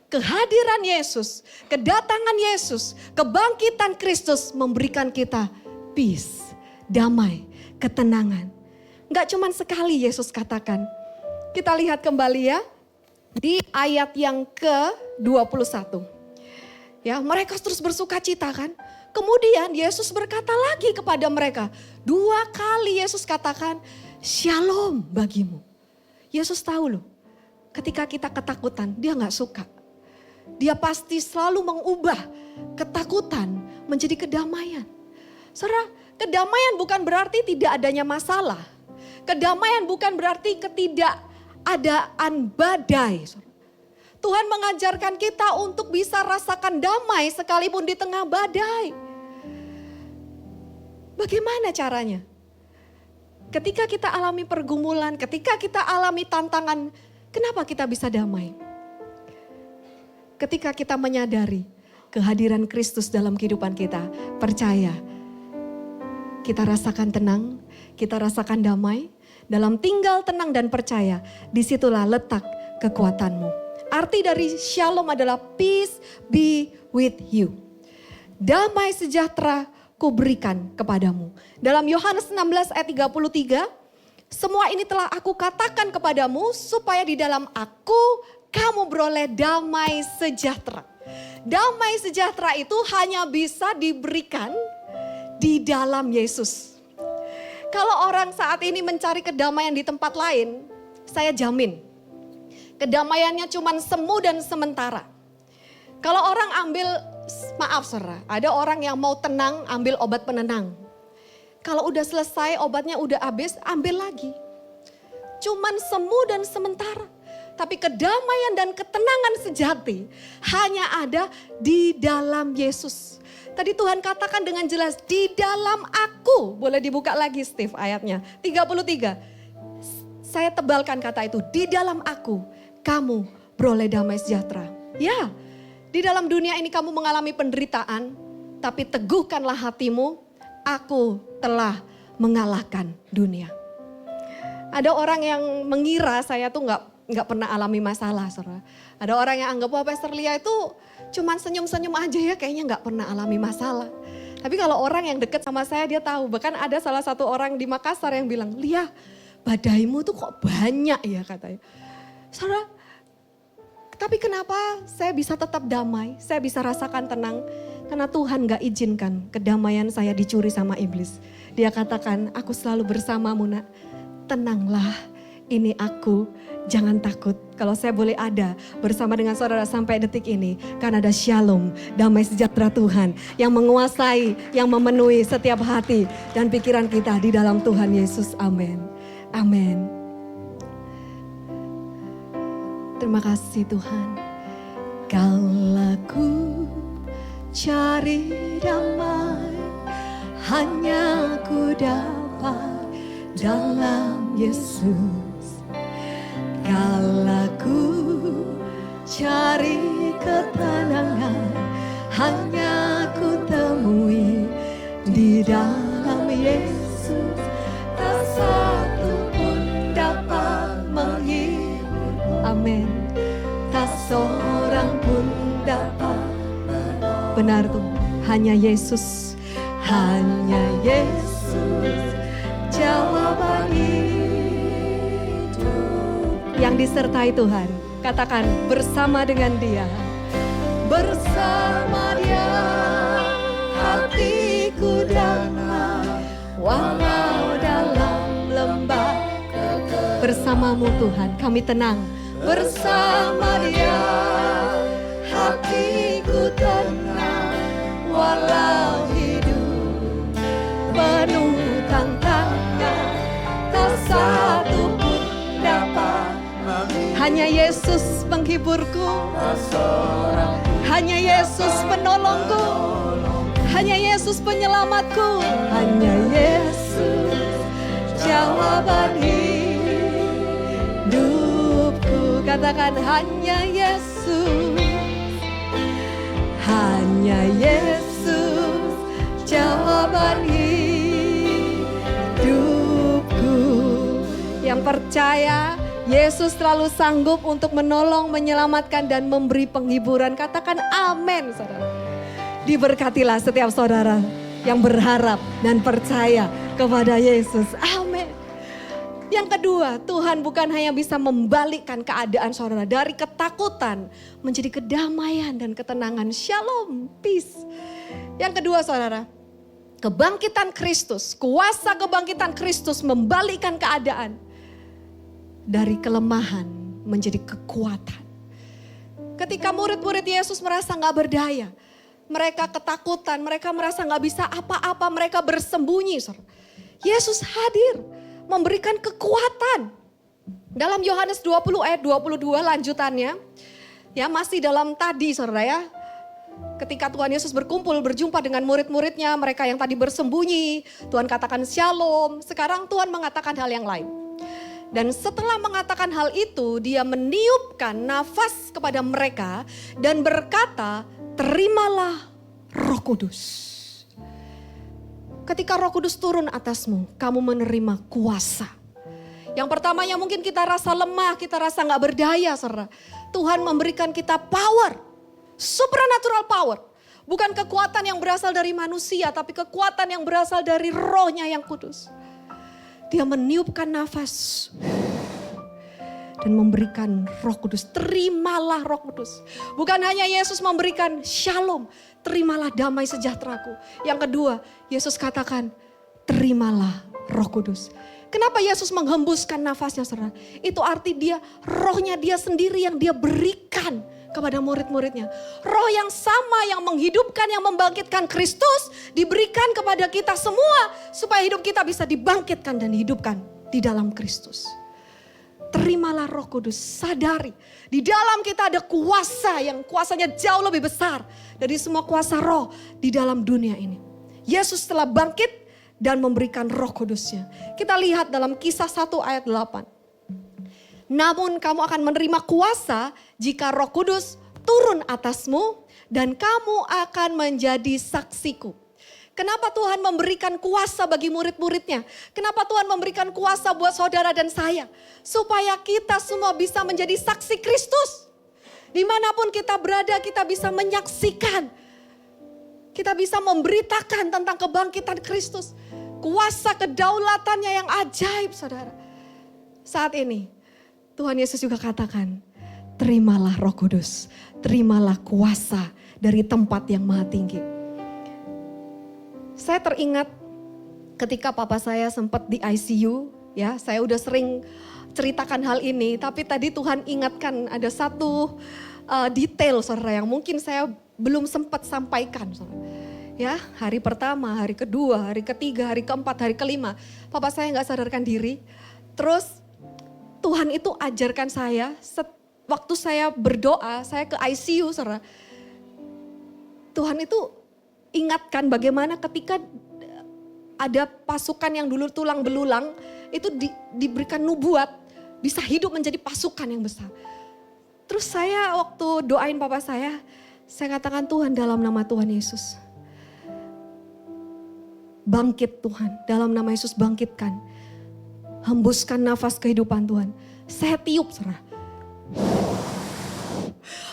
Speaker 5: Kehadiran Yesus, kedatangan Yesus, kebangkitan Kristus memberikan kita peace, damai, ketenangan. Enggak cuma sekali Yesus katakan. Kita lihat kembali ya. Di ayat yang ke-21. Ya, mereka terus bersuka cita kan. Kemudian Yesus berkata lagi kepada mereka. 2 kali Yesus katakan, "Shalom bagimu." Yesus tahu loh, ketika kita ketakutan, dia gak suka. Dia pasti selalu mengubah ketakutan menjadi kedamaian. Saudara, kedamaian bukan berarti tidak adanya masalah. Kedamaian bukan berarti ketidakadaan badai. Tuhan mengajarkan kita untuk bisa rasakan damai sekalipun di tengah badai. Bagaimana caranya? Ketika kita alami pergumulan, ketika kita alami tantangan, kenapa kita bisa damai? Ketika kita menyadari kehadiran Kristus dalam kehidupan kita, percaya, kita rasakan tenang, kita rasakan damai. Dalam tinggal tenang dan percaya, disitulah letak kekuatanmu. Arti dari shalom adalah peace be with you. Damai sejahtera ku berikan kepadamu. Dalam Yohanes 16 ayat 33, semua ini telah aku katakan kepadamu supaya di dalam aku kamu beroleh damai sejahtera. Damai sejahtera itu hanya bisa diberikan di dalam Yesus. Kalau orang saat ini mencari kedamaian di tempat lain, saya jamin kedamaiannya cuma semu dan sementara. Kalau orang ambil, maaf saudara, ada orang yang mau tenang ambil obat penenang. Kalau udah selesai obatnya udah habis, ambil lagi. Cuman semu dan sementara. Tapi kedamaian dan ketenangan sejati hanya ada di dalam Yesus. Tadi Tuhan katakan dengan jelas, di dalam aku. Boleh dibuka lagi Steve ayatnya. 33. Saya tebalkan kata itu, di dalam aku kamu beroleh damai sejahtera. Ya, di dalam dunia ini kamu mengalami penderitaan, tapi teguhkanlah hatimu, aku telah mengalahkan dunia. Ada orang yang mengira saya tuh nggak pernah alami masalah, saudara. Ada orang yang anggap bahwa Pastor Lia itu cuman senyum-senyum aja ya, kayaknya nggak pernah alami masalah. Tapi kalau orang yang deket sama saya dia tahu. Bahkan ada salah satu orang di Makassar yang bilang, Lia badaimu tuh kok banyak ya katanya. Saudara, tapi kenapa saya bisa tetap damai, saya bisa rasakan tenang? Karena Tuhan gak izinkan kedamaian saya dicuri sama iblis. Dia katakan, aku selalu bersamamu nak, tenanglah, ini aku, jangan takut. Kalau saya boleh ada bersama dengan saudara sampai detik ini, karena ada shalom, damai sejahtera Tuhan yang menguasai, yang memenuhi setiap hati dan pikiran kita di dalam Tuhan Yesus. Amin. Amin. Terima kasih Tuhan. Kalau ku cari damai, hanya ku dapat dalam Yesus. Kalau ku cari ketenangan, hanya ku temui di dalam Yesus. Tak satu pun dapat menghibur. Amin. Tak seorang pun dapat. Benar tuh, hanya Yesus. Hanya Yesus jawaban hidup. Yang disertai Tuhan, katakan bersama dengan Dia. Bersama Dia hatiku damai, walau dalam lembah. Bersamamu Tuhan, kami tenang. Bersama Dia hatiku tenang, walau hidup penuh tantangan, tak satu pun dapat. Hanya Yesus penghiburku, hanya Yesus penolongku, hanya Yesus penyelamatku, hanya Yesus jawaban hidupku. Katakan hanya Yesus, hanya Yesus jawaban hidupku. Yang percaya Yesus selalu sanggup untuk menolong, menyelamatkan dan memberi penghiburan. Katakan amin saudara. Diberkatilah setiap saudara yang berharap dan percaya kepada Yesus. Amin. Yang kedua, Tuhan bukan hanya bisa membalikkan keadaan saudara dari ketakutan menjadi kedamaian dan ketenangan. Shalom, peace. Yang kedua saudara, kebangkitan Kristus, kuasa kebangkitan Kristus membalikkan keadaan dari kelemahan menjadi kekuatan. Ketika murid-murid Yesus merasa gak berdaya, mereka ketakutan, mereka merasa gak bisa apa-apa, mereka bersembunyi. Yesus hadir memberikan kekuatan. Dalam Yohanes 20 ayat 22 lanjutannya, ya masih dalam tadi saudara ya. Ketika Tuhan Yesus berkumpul berjumpa dengan murid-muridnya, mereka yang tadi bersembunyi, Tuhan katakan shalom. Sekarang Tuhan mengatakan hal yang lain. Dan setelah mengatakan hal itu, dia meniupkan nafas kepada mereka dan berkata, terimalah Roh Kudus. Ketika Roh Kudus turun atasmu, kamu menerima kuasa. Yang pertamanya mungkin kita rasa lemah, kita rasa gak berdaya saudara. Tuhan memberikan kita power, supernatural power. Bukan kekuatan yang berasal dari manusia, tapi kekuatan yang berasal dari Roh-Nya yang kudus. Dia meniupkan nafas dan memberikan Roh Kudus. Terimalah Roh Kudus. Bukan hanya Yesus memberikan shalom, terimalah damai sejahteraku. Yang kedua, Yesus katakan, terimalah Roh Kudus. Kenapa Yesus menghembuskan nafasnya, saudara? Itu arti dia, rohnya dia sendiri yang dia berikan kepada murid-muridnya. Roh yang sama yang menghidupkan, yang membangkitkan Kristus diberikan kepada kita semua supaya hidup kita bisa dibangkitkan dan dihidupkan di dalam Kristus. Terimalah Roh Kudus, sadari di dalam kita ada kuasa yang kuasanya jauh lebih besar dari semua kuasa roh di dalam dunia ini. Yesus telah bangkit dan memberikan Roh Kudusnya. Kita lihat dalam Kisah 1 ayat 8. Namun kamu akan menerima kuasa jika Roh Kudus turun atasmu dan kamu akan menjadi saksiku. Kenapa Tuhan memberikan kuasa bagi murid-muridnya? Kenapa Tuhan memberikan kuasa buat saudara dan saya? Supaya kita semua bisa menjadi saksi Kristus. Dimanapun kita berada, kita bisa menyaksikan. Kita bisa memberitakan tentang kebangkitan Kristus. Kuasa kedaulatannya yang ajaib, saudara. Saat ini Tuhan Yesus juga katakan, terimalah Roh Kudus, terimalah kuasa dari tempat yang maha tinggi. Saya teringat ketika papa saya sempat di ICU, ya, saya udah sering ceritakan hal ini, tapi tadi Tuhan ingatkan ada satu detail, saudara, yang mungkin saya belum sempat sampaikan, saudara. Ya, hari pertama, hari kedua, hari ketiga, hari keempat, hari kelima, papa saya nggak sadarkan diri. Terus Tuhan itu ajarkan saya, waktu saya berdoa, saya ke ICU, saudara. Tuhan itu ingatkan bagaimana ketika ada pasukan yang dulu tulang belulang, itu diberikan nubuat, bisa hidup menjadi pasukan yang besar. Terus saya waktu doain papa saya katakan, Tuhan, dalam nama Tuhan Yesus, bangkit Tuhan, dalam nama Yesus bangkitkan. Hembuskan nafas kehidupan Tuhan. Saya tiup, saudara.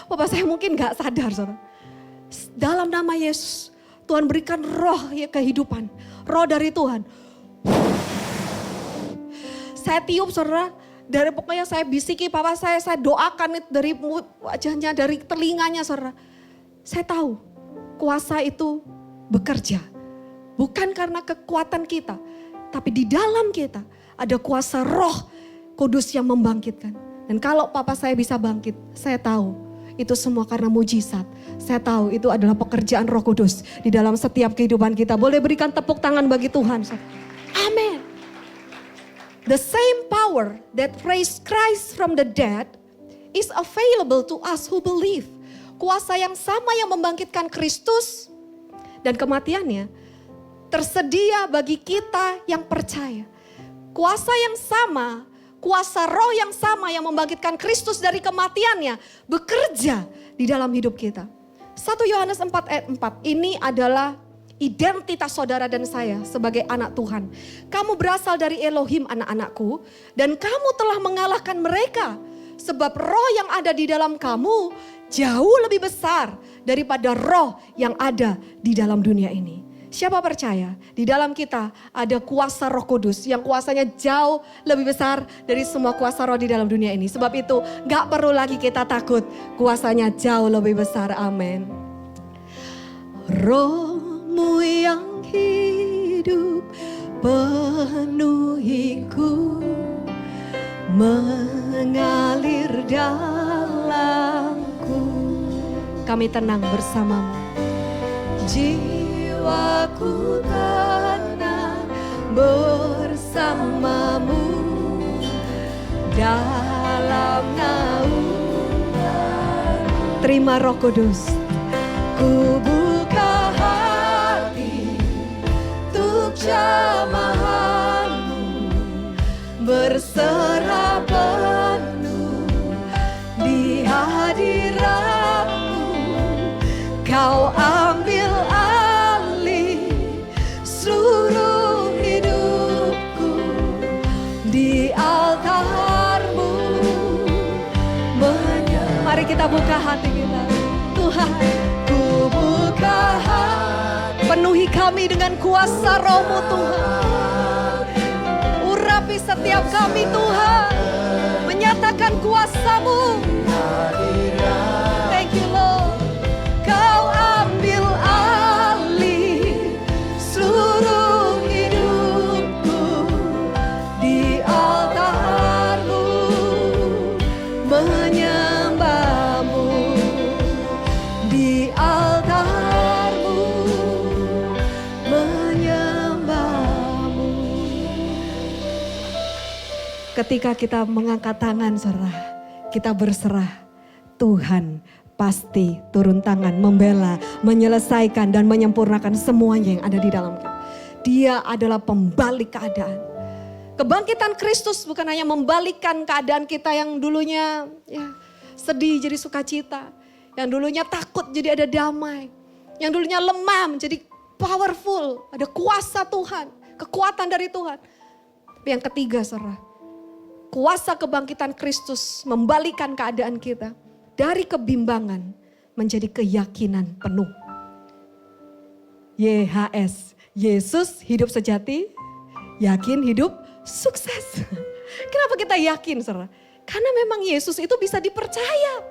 Speaker 5: Bapak saya mungkin gak sadar, saudara. Dalam nama Yesus, Tuhan berikan roh ya kehidupan. Roh dari Tuhan. Saya tiup, saudara. Dari pokoknya saya bisiki papa saya doakan itu dari wajahnya, dari telinganya, saudara. Saya tahu kuasa itu bekerja. Bukan karena kekuatan kita, tapi di dalam kita ada kuasa Roh Kudus yang membangkitkan. Dan kalau papa saya bisa bangkit, saya tahu itu semua karena mujizat. Saya tahu itu adalah pekerjaan Roh Kudus di dalam setiap kehidupan kita. Boleh berikan tepuk tangan bagi Tuhan. Amin. The same power that raised Christ from the dead is available to us who believe. Kuasa yang sama yang membangkitkan Kristus dan kematiannya tersedia bagi kita yang percaya. Kuasa yang sama, kuasa roh yang sama yang membangkitkan Kristus dari kematiannya bekerja di dalam hidup kita. 1 Yohanes 4 ayat 4, ini adalah identitas saudara dan saya sebagai anak Tuhan. Kamu berasal dari Elohim, anak-anakku, dan kamu telah mengalahkan mereka. Sebab roh yang ada di dalam kamu jauh lebih besar daripada roh yang ada di dalam dunia ini. Siapa percaya di dalam kita ada kuasa Roh Kudus yang kuasanya jauh lebih besar dari semua kuasa roh di dalam dunia ini. Sebab itu gak perlu lagi kita takut, kuasanya jauh lebih besar. Amin. Rohmu yang hidup penuhiku, mengalir dalamku. Kami tenang bersamamu. Jiwaku tenang bersamamu dalam naungan. Terima Roh Kudus. Ku buka hati untuk jamahanmu, berserah penuh di hadiratmu. Kau ambil alih seluruh hidupku di altarmu. Mari kita buka hati kita. Tuhan, ku buka hati. Penuhi kami dengan kuasa Roh-Mu Tuhan. mengurapi setiap kami Tuhan. Menyatakan kuasa-Mu. Thank you Lord. Kau ambil alih seluruh hidupku di altar-Mu, menyembah-Mu di altar-Mu, menyembah-Mu. Ketika kita mengangkat tangan saudara, kita berserah, Tuhan pasti turun tangan membela, menyelesaikan dan menyempurnakan semuanya yang ada di dalam kita. Dia adalah pembalik keadaan. Kebangkitan Kristus bukan hanya membalikkan keadaan kita yang dulunya sedih jadi sukacita. Yang dulunya takut jadi ada damai. Yang dulunya lemah menjadi powerful. Ada kuasa Tuhan, kekuatan dari Tuhan. Tapi yang ketiga saudara, kuasa kebangkitan Kristus membalikkan keadaan kita. Dari kebimbangan menjadi keyakinan penuh. YHS, Yesus hidup sejati, yakin hidup sukses. Kenapa kita yakin saudara? Karena memang Yesus itu bisa dipercaya.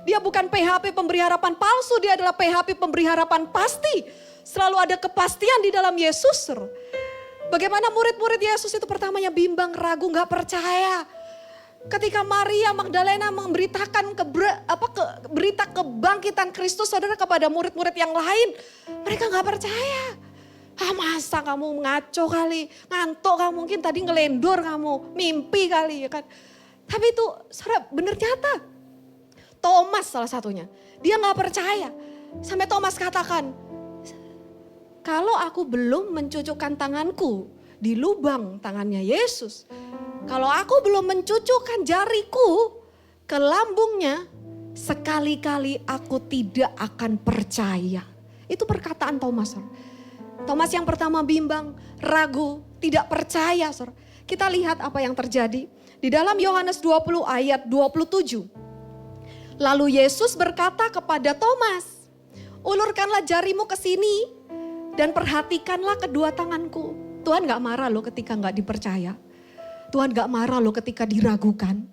Speaker 5: Dia bukan PHP pemberi harapan palsu, dia adalah PHP pemberi harapan pasti. Selalu ada kepastian di dalam Yesus. Saudara. Bagaimana murid-murid Yesus itu pertamanya bimbang, ragu, gak percaya. Ketika Maria Magdalena memberitakan berita kebangkitan Kristus saudara kepada murid-murid yang lain. Mereka gak percaya. Masa kamu ngaco kali, ngantuk kamu, mungkin tadi ngelendor kamu, mimpi kali ya kan. Tapi itu saudara benar nyata. Thomas salah satunya, dia gak percaya. Sampai Thomas katakan, kalau aku belum mencucukkan tanganku di lubang tangannya Yesus. Kalau aku belum mencucukkan jariku ke lambungnya, sekali-kali aku tidak akan percaya. Itu perkataan Thomas. Thomas yang pertama bimbang, ragu, tidak percaya. Kita lihat apa yang terjadi. Di dalam Yohanes 20 ayat 27. Lalu Yesus berkata kepada Thomas, ulurkanlah jarimu ke sini dan perhatikanlah kedua tanganku. Tuhan gak marah loh ketika gak dipercaya. Tuhan gak marah loh ketika diragukan.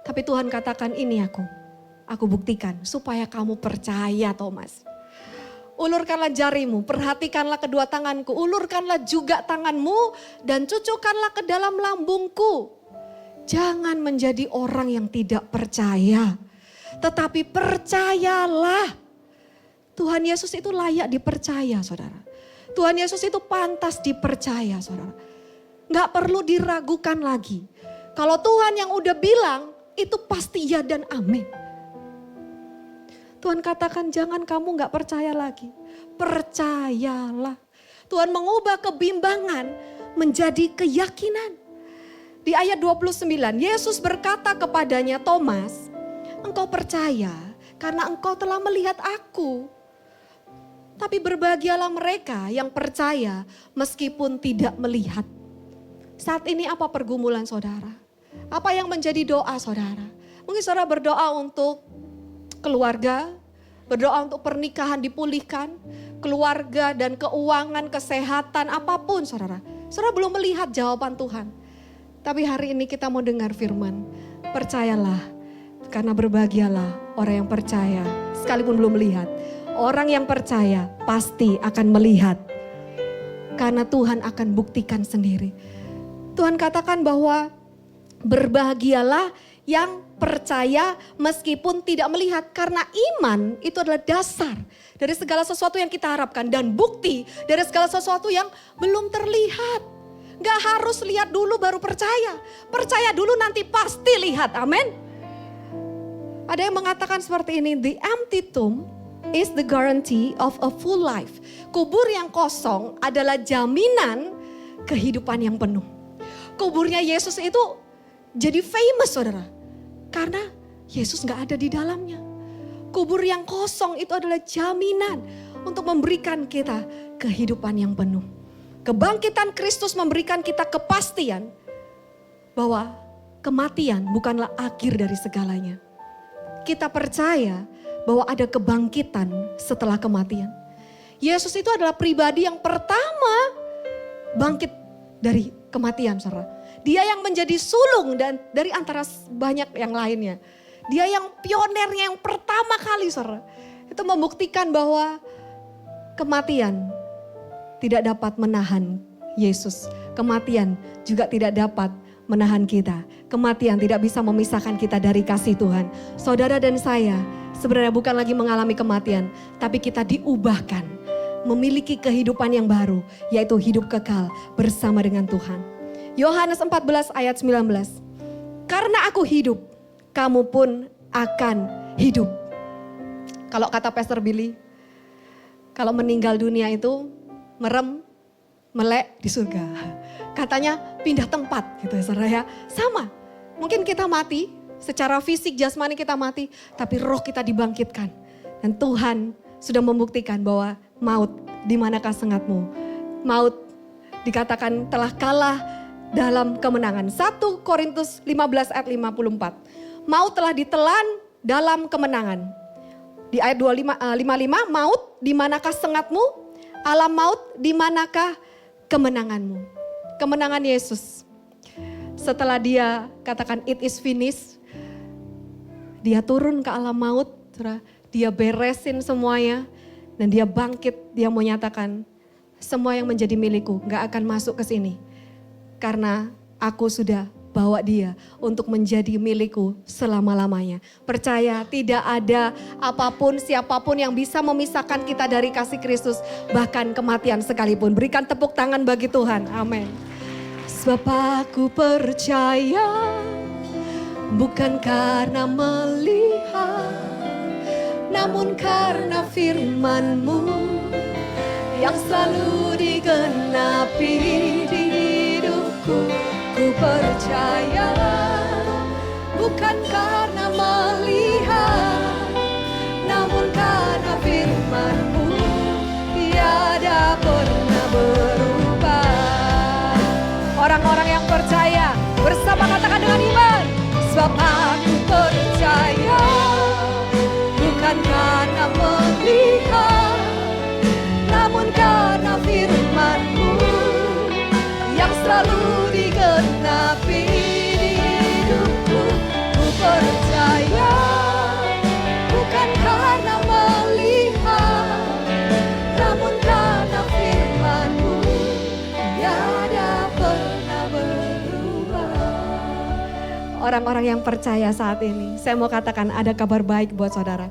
Speaker 5: Tapi Tuhan katakan ini aku buktikan supaya kamu percaya Thomas. Ulurkanlah jarimu, perhatikanlah kedua tanganku, ulurkanlah juga tanganmu dan cucukkanlah ke dalam lambungku. Jangan menjadi orang yang tidak percaya, tetapi percayalah. Tuhan Yesus itu layak dipercaya saudara. Tuhan Yesus itu pantas dipercaya saudara. Gak perlu diragukan lagi. Kalau Tuhan yang udah bilang, itu pasti ya dan amin. Tuhan katakan jangan kamu gak percaya lagi. Percayalah. Tuhan mengubah kebimbangan menjadi keyakinan. Di ayat 29, Yesus berkata kepadanya, Thomas, engkau percaya karena engkau telah melihat aku. Tapi berbahagialah mereka yang percaya meskipun tidak melihat. Saat ini apa pergumulan saudara? Apa yang menjadi doa saudara? Mungkin saudara berdoa untuk keluarga, berdoa untuk pernikahan dipulihkan, keluarga dan keuangan, kesehatan, apapun saudara. Saudara belum melihat jawaban Tuhan. Tapi hari ini kita mau dengar firman, percayalah karena berbahagialah orang yang percaya sekalipun belum melihat. Orang yang percaya pasti akan melihat karena Tuhan akan buktikan sendiri. Tuhan katakan bahwa berbahagialah yang percaya meskipun tidak melihat. Karena iman itu adalah dasar dari segala sesuatu yang kita harapkan. Dan bukti dari segala sesuatu yang belum terlihat. Gak harus lihat dulu baru percaya. Percaya dulu nanti pasti lihat, amin. Ada yang mengatakan seperti ini, the empty tomb is the guarantee of a full life. Kubur yang kosong adalah jaminan kehidupan yang penuh. Kuburnya Yesus itu jadi famous saudara. Karena Yesus gak ada di dalamnya. Kubur yang kosong itu adalah jaminan untuk memberikan kita kehidupan yang penuh. Kebangkitan Kristus memberikan kita kepastian bahwa kematian bukanlah akhir dari segalanya. Kita percaya bahwa ada kebangkitan setelah kematian. Yesus itu adalah pribadi yang pertama bangkit dari kematian saudara. Dia yang menjadi sulung dan dari antara banyak yang lainnya. Dia yang pionernya yang pertama kali saudara. Itu membuktikan bahwa kematian tidak dapat menahan Yesus. Kematian juga tidak dapat menahan kita. Kematian tidak bisa memisahkan kita dari kasih Tuhan. Saudara dan saya sebenarnya bukan lagi mengalami kematian, tapi kita diubahkan. Memiliki kehidupan yang baru, yaitu hidup kekal bersama dengan Tuhan. Yohanes 14 ayat 19. Karena aku hidup, kamu pun akan hidup. Kalau kata Pastor Billy, kalau meninggal dunia itu merem, melek di surga. Katanya pindah tempat gitu ya saudara ya. Sama, mungkin kita mati, secara fisik jasmani kita mati, tapi roh kita dibangkitkan. Dan Tuhan sudah membuktikan bahwa maut, di manakah sengatmu? Maut dikatakan telah kalah dalam kemenangan. 1 Korintus 15 ayat 54. Maut telah ditelan dalam kemenangan. Di ayat 55, maut di manakah sengatmu? Alam maut di manakah kemenanganmu? Kemenangan Yesus. Setelah dia katakan it is finished, dia turun ke alam maut, dia beresin semuanya, dan dia bangkit, dia menyatakan semua yang menjadi milikku gak akan masuk ke sini. Karena aku sudah bawa dia untuk menjadi milikku selama-lamanya. Percaya tidak ada apapun, siapapun yang bisa memisahkan kita dari kasih Kristus. Bahkan kematian sekalipun. Berikan tepuk tangan bagi Tuhan. Amin. Sebab aku percaya bukan karena melihat, namun karena firman-Mu yang selalu digenapi di hidupku. Ku percaya bukan karena melihat, namun karena firman-Mu tiada pernah berubah. Orang-orang yang percaya bersama katakan dengan iman. Sebab aku percaya bukan karena melihat, namun karena firman-Mu yang selalu digenapi di hidupku. Ku percaya bukan karena melihat, namun karena firman-Mu tiada pernah berubah. Orang-orang yang percaya saat ini, saya mau katakan ada kabar baik buat saudara.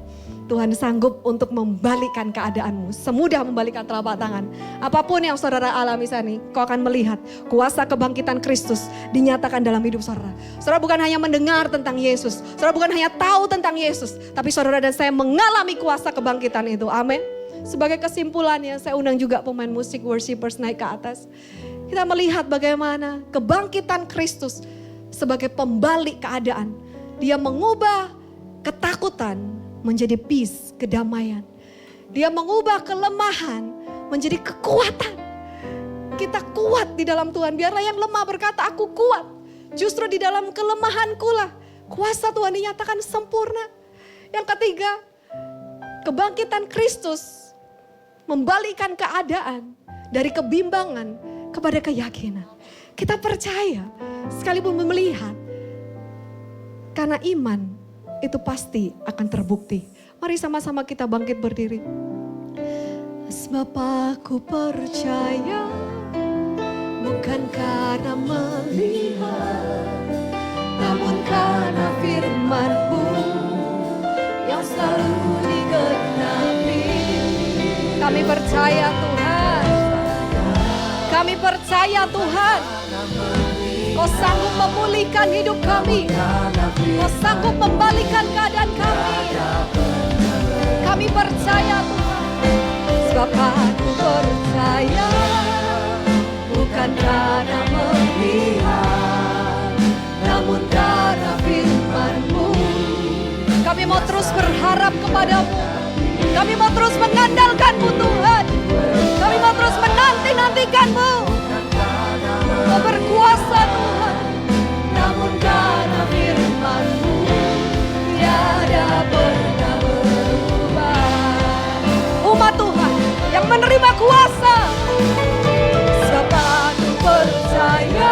Speaker 5: Tuhan sanggup untuk membalikkan keadaanmu. Semudah membalikkan telapak tangan. Apapun yang saudara alami saat ini, kau akan melihat kuasa kebangkitan Kristus dinyatakan dalam hidup saudara. Saudara bukan hanya mendengar tentang Yesus. Saudara bukan hanya tahu tentang Yesus. Tapi saudara dan saya mengalami kuasa kebangkitan itu. Amin. Sebagai kesimpulannya, saya undang juga pemain musik worshipers naik ke atas. Kita melihat bagaimana kebangkitan Kristus sebagai pembalik keadaan. Dia mengubah ketakutan menjadi peace, kedamaian. Dia mengubah kelemahan menjadi kekuatan. Kita kuat di dalam Tuhan. Biarlah yang lemah berkata, aku kuat. Justru di dalam kelemahanku lah kuasa Tuhan dinyatakan sempurna. Yang ketiga, kebangkitan Kristus membalikkan keadaan dari kebimbangan kepada keyakinan. Kita percaya sekalipun melihat, karena iman itu pasti akan terbukti. Mari sama-sama kita bangkit berdiri. Sebab aku percaya bukan karena melihat, namun karena firman-Mu yang selalu digenapi. Kami percaya Tuhan. Kami percaya Tuhan. Kau sanggup memulihkan hidup kami. Kau sanggup membalikan keadaan kami. Kami percaya Tuhan. Sebab aku percaya bukan karena melihat, namun karena firman-Mu. Kami mau terus berharap kepadamu. Kami mau terus mengandalkan-Mu Tuhan. Kami mau terus menanti-nantikan-Mu. Kau berkuasa Tuhan, namun karena firman-Mu tiada pernah berubah. Umat Tuhan yang menerima kuasa, sebab aku percaya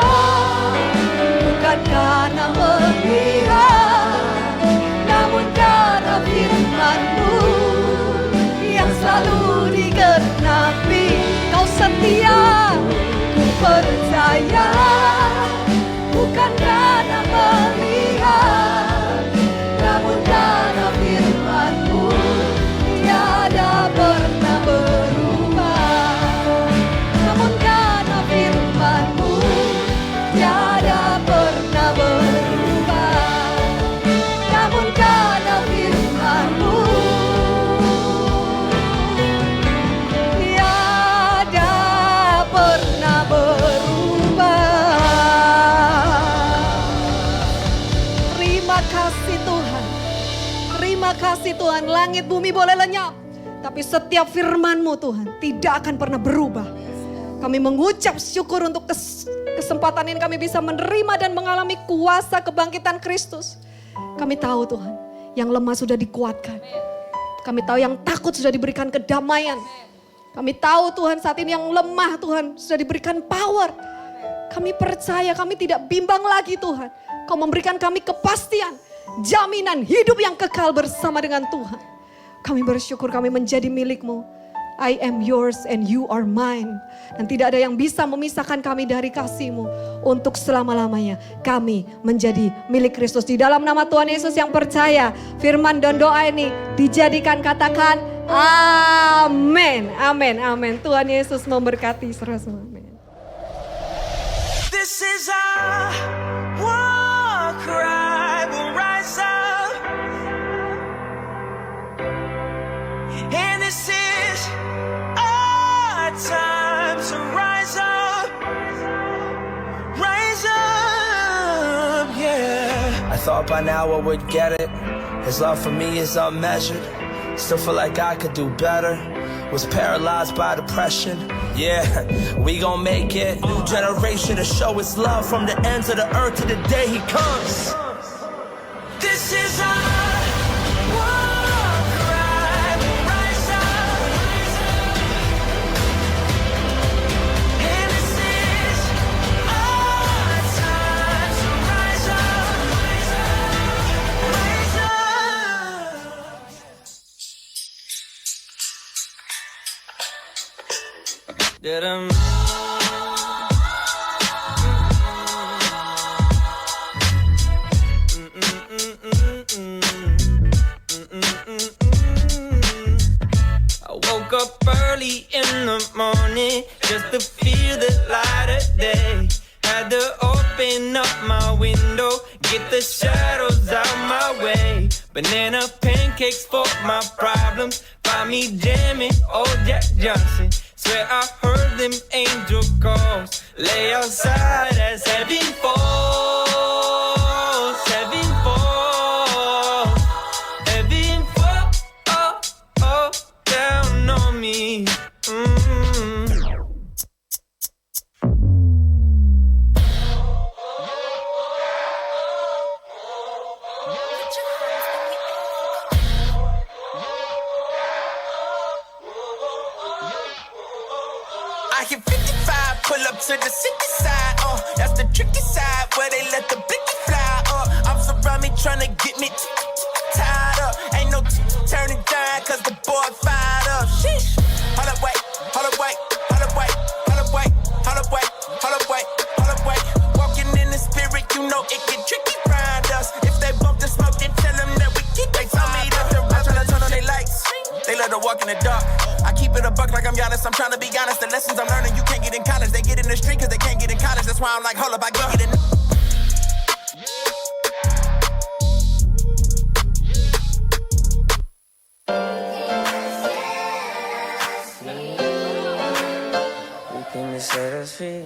Speaker 5: terima kasih Tuhan. Langit bumi boleh lenyap, tapi setiap firman-Mu Tuhan tidak akan pernah berubah. Kami mengucap syukur untuk kesempatan ini kami bisa menerima dan mengalami kuasa kebangkitan Kristus. Kami tahu Tuhan, yang lemah sudah dikuatkan. Kami tahu yang takut sudah diberikan kedamaian. Kami tahu Tuhan saat ini yang lemah Tuhan sudah diberikan power. Kami percaya, kami tidak bimbang lagi Tuhan. Kau memberikan kami kepastian, jaminan hidup yang kekal bersama dengan Tuhan. Kami bersyukur kami menjadi milik-Mu. I am yours and you are mine. Dan tidak ada yang bisa memisahkan kami dari kasih-Mu. Untuk selama-lamanya kami menjadi milik Kristus. Di dalam nama Tuhan Yesus yang percaya, firman dan doa ini dijadikan, katakan amin, amin, amin. Tuhan Yesus memberkati saudara semua. Amin.
Speaker 6: This is our war cry, we'll rise up. And this is our time to rise up. Rise up, yeah. I thought by now I would get it. His love for me is unmeasured. Still feel like I could do better. Was paralyzed by depression. Yeah, we gon' make it. New generation to show his love from the ends of the earth to the day he comes. This is our war cry, we'll rise up. And this is our time to rise up. Rise up. Da-dum. I woke up early in the morning just to feel the light of day. Had to open up my window, get the shadows out my way. Banana pancakes for my problems, find me jamming old Jack Johnson. Swear I heard them angel calls, lay outside as heaven falls, heaven falls, heaven falls down on me. I hit 55, pull up to the city side, that's the tricky side where they let the blicky fly, I'm around me tryna get me tied up, ain't no turning down cause the boy fired up, sheesh. Hold up, wait, hold up, wait, hold up, wait, hold up, wait, hold up, wait, hold up, wait, hold up, wait. Walking in the spirit, you know it get tricky around us. If they bump the smoke, then tell them that we keep. They tell me that the rap tryna turn on their lights. They let her walk in the dark. I keep it a buck like I'm Giannis. I'm trying to be honest. The lessons I'm learning, you can't get in college. They get in the street cause they can't get in college. That's why I'm like, hold up, I can't get in. You can set us free.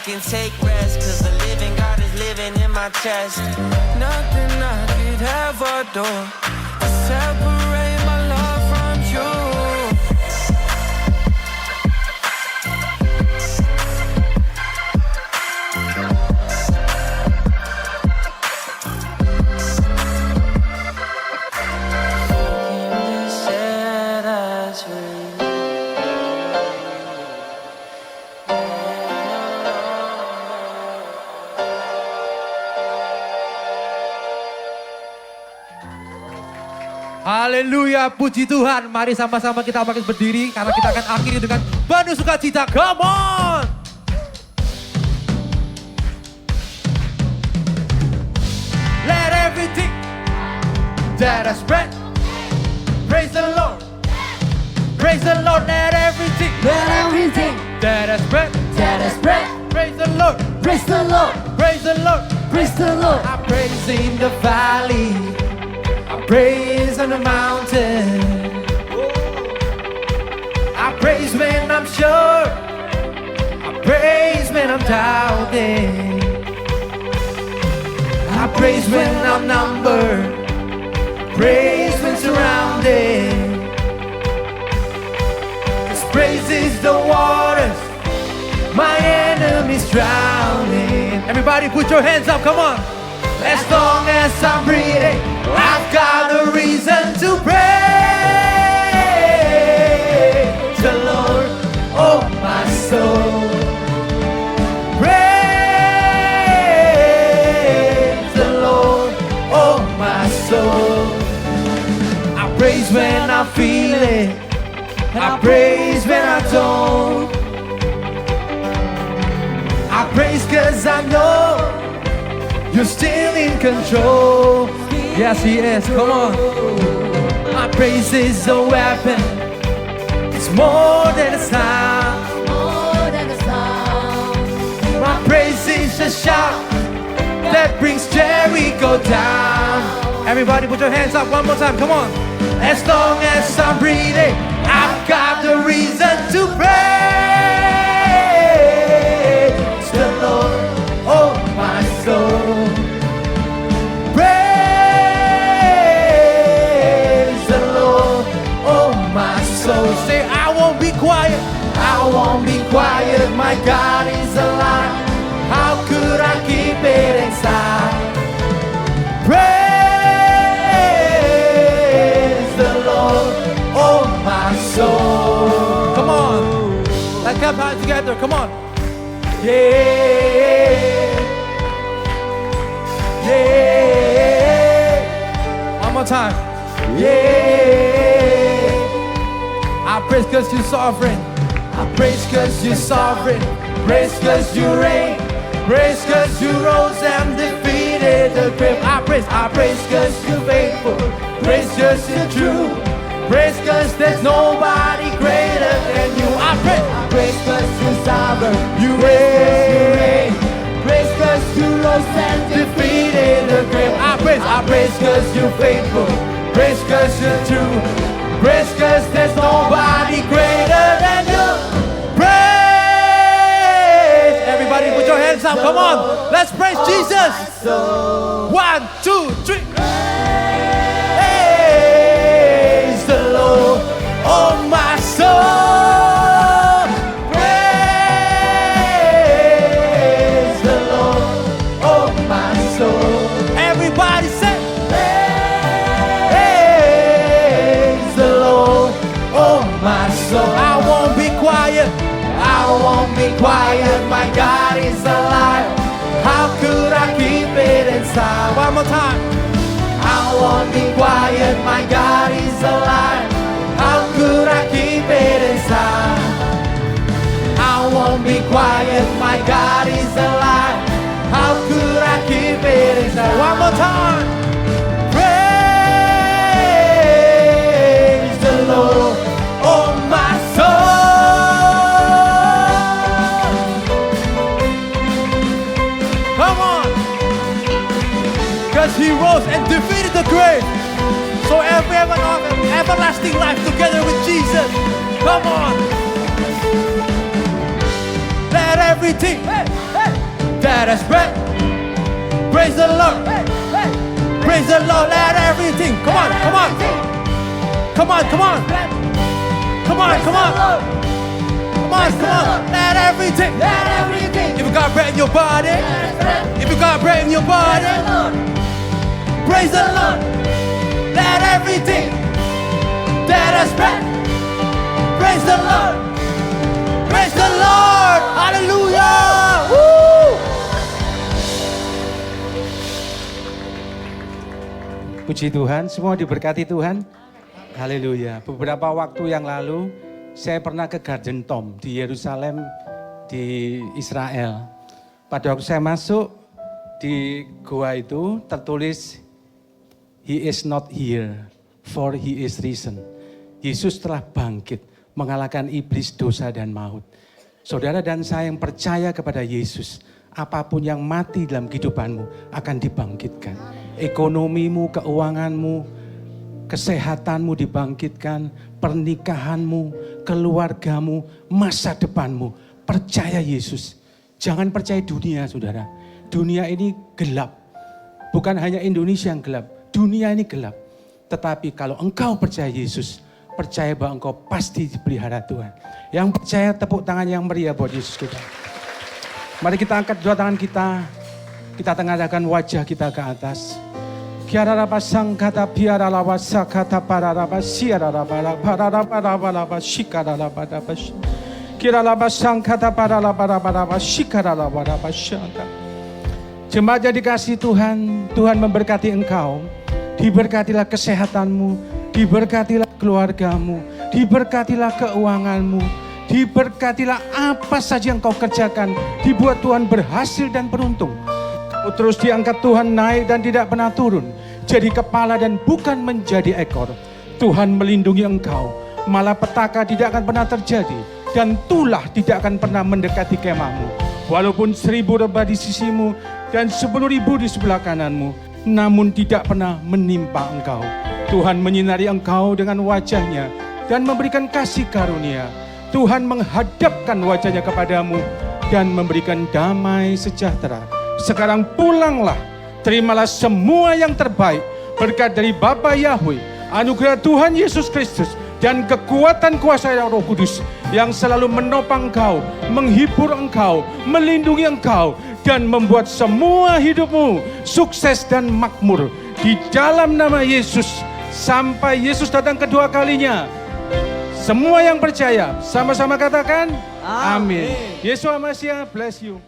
Speaker 6: Can take rest, cause the living God is living in my chest. Nothing I could ever do to separate my love from you. Can you set us free?
Speaker 1: Haleluya, puji Tuhan. Mari sama-sama kita bangkit berdiri karena kita akan akhiri dengan penuh sukacita. Come on! Let everything that has breath praise the Lord. Praise the Lord. Let everything
Speaker 2: Let everything
Speaker 1: that has breath
Speaker 2: that is breath
Speaker 1: praise the Lord.
Speaker 2: Praise the Lord,
Speaker 1: Praise the Lord.
Speaker 2: praise the Lord.
Speaker 1: I praise in the valley. I praise on the mountain. I praise when I'm sure. I praise when I'm doubting. I praise when I'm numbered. Praise when surrounded. 'Cause praise is the waters my enemies drowning. Everybody put your hands up, come on. As long as I'm breathing, I've got a reason to praise the Lord, oh my soul. Praise the Lord, oh my soul. I praise when I feel it, I praise when I don't. I praise 'cause I know you're still in control. Yes, He is. Come on. My praise is a weapon. It's more than a sound. My praise is a shout that brings Jericho down. Everybody put your hands up one more time. Come on. As long as I'm breathing, I've got the reason to praise the Lord, oh my soul. Praise the Lord, oh my soul. Say, I won't be quiet. I won't be quiet. My God is alive. How could I keep it inside? Praise the Lord, oh my soul. Come on, let's clap hands together. Come on. Yeah, yeah. One more time. Yeah. I praise 'cause you're sovereign. I praise 'cause you're sovereign. Praise 'cause you reign. Praise 'cause you rose and defeated the grave. I praise 'cause you're faithful. Praise 'cause you're true. Praise 'cause there's nobody greater than you. I praise 'cause you're sovereign. You reign. Praise 'cause you rose and defeated the grave. I praise 'cause you're faithful. Praise 'cause you're true. Praise 'cause there's nobody greater than you. Praise. Everybody put your hands up. Come on. Let's praise Jesus. 1, 2, 3. Praise the Lord, oh my soul. Praise the Lord, oh my soul. Everybody say, praise the Lord, oh my soul. I won't be quiet. I won't be quiet. My God is alive. How could I keep it inside? One more time. I won't be quiet. My God is alive. How could I keep it inside? I won't be quiet. My God is alive. How could I keep it inside? One more time. Praise the Lord, oh my soul. Come on. 'Cause He rose and defeated the grave. So every everlasting life together with Jesus. Come on. Let everything that has breath praise the Lord. Praise the Lord. Let everything. Come on, come on. Come on, come on. Come on, come on. Come on, come on. Let everything. If you got breath in your body. If you got breath in your body. Praise the Lord. Let everything that has breath praise the Lord. Praise the Lord. Hallelujah. Woo.
Speaker 7: Puji Tuhan, semua diberkati Tuhan. Haleluya. Beberapa waktu yang lalu saya pernah ke Garden Tomb di Yerusalem di Israel. Pada waktu saya masuk di gua itu tertulis He is not here, for He is risen. Yesus telah bangkit, mengalahkan iblis, dosa dan maut. Saudara dan saya yang percaya kepada Yesus apapun yang mati dalam kehidupanmu akan dibangkitkan. Ekonomimu, keuanganmu, kesehatanmu dibangkitkan, pernikahanmu, keluargamu, masa depanmu. Percaya Yesus. Jangan percaya dunia, saudara. Dunia ini gelap. Bukan hanya Indonesia yang gelap, dunia ini gelap. Tetapi kalau engkau percaya Yesus, percaya bahwa engkau pasti dipelihara Tuhan. Yang percaya tepuk tangan yang meriah buat Yesus kita. Mari kita angkat dua tangan kita tengadahkan wajah kita ke atas. Kiara rapa sangkata biara lawa sakata para rapa siara rapa shikara rapa kira rapa sangkata para rapa shikara rapa shanta. Jemaat yang dikasihi Tuhan, Tuhan memberkati engkau. Diberkatilah kesehatanmu, diberkatilah keluargamu, diberkatilah keuanganmu, diberkatilah apa saja yang kau kerjakan, dibuat Tuhan berhasil dan beruntung. Kau terus diangkat Tuhan naik dan tidak pernah turun, jadi kepala dan bukan menjadi ekor. Tuhan melindungi engkau, malapetaka tidak akan pernah terjadi, dan tulah tidak akan pernah mendekati kemahmu. Walaupun 1000 rebah di sisimu dan 10.000 di sebelah kananmu, namun tidak pernah menimpa engkau. Tuhan menyinari engkau dengan wajahnya dan memberikan kasih karunia. Tuhan menghadapkan wajahnya kepadamu dan memberikan damai sejahtera. Sekarang pulanglah, terimalah semua yang terbaik, berkat dari Bapa Yahweh, anugerah Tuhan Yesus Kristus, dan kekuatan kuasa Roh Kudus yang selalu menopang engkau, menghibur engkau, melindungi engkau, dan membuat semua hidupmu sukses dan makmur. Di dalam nama Yesus, sampai Yesus datang kedua kalinya. Semua yang percaya, sama-sama katakan, Amin. Yesus Masiah, bless you.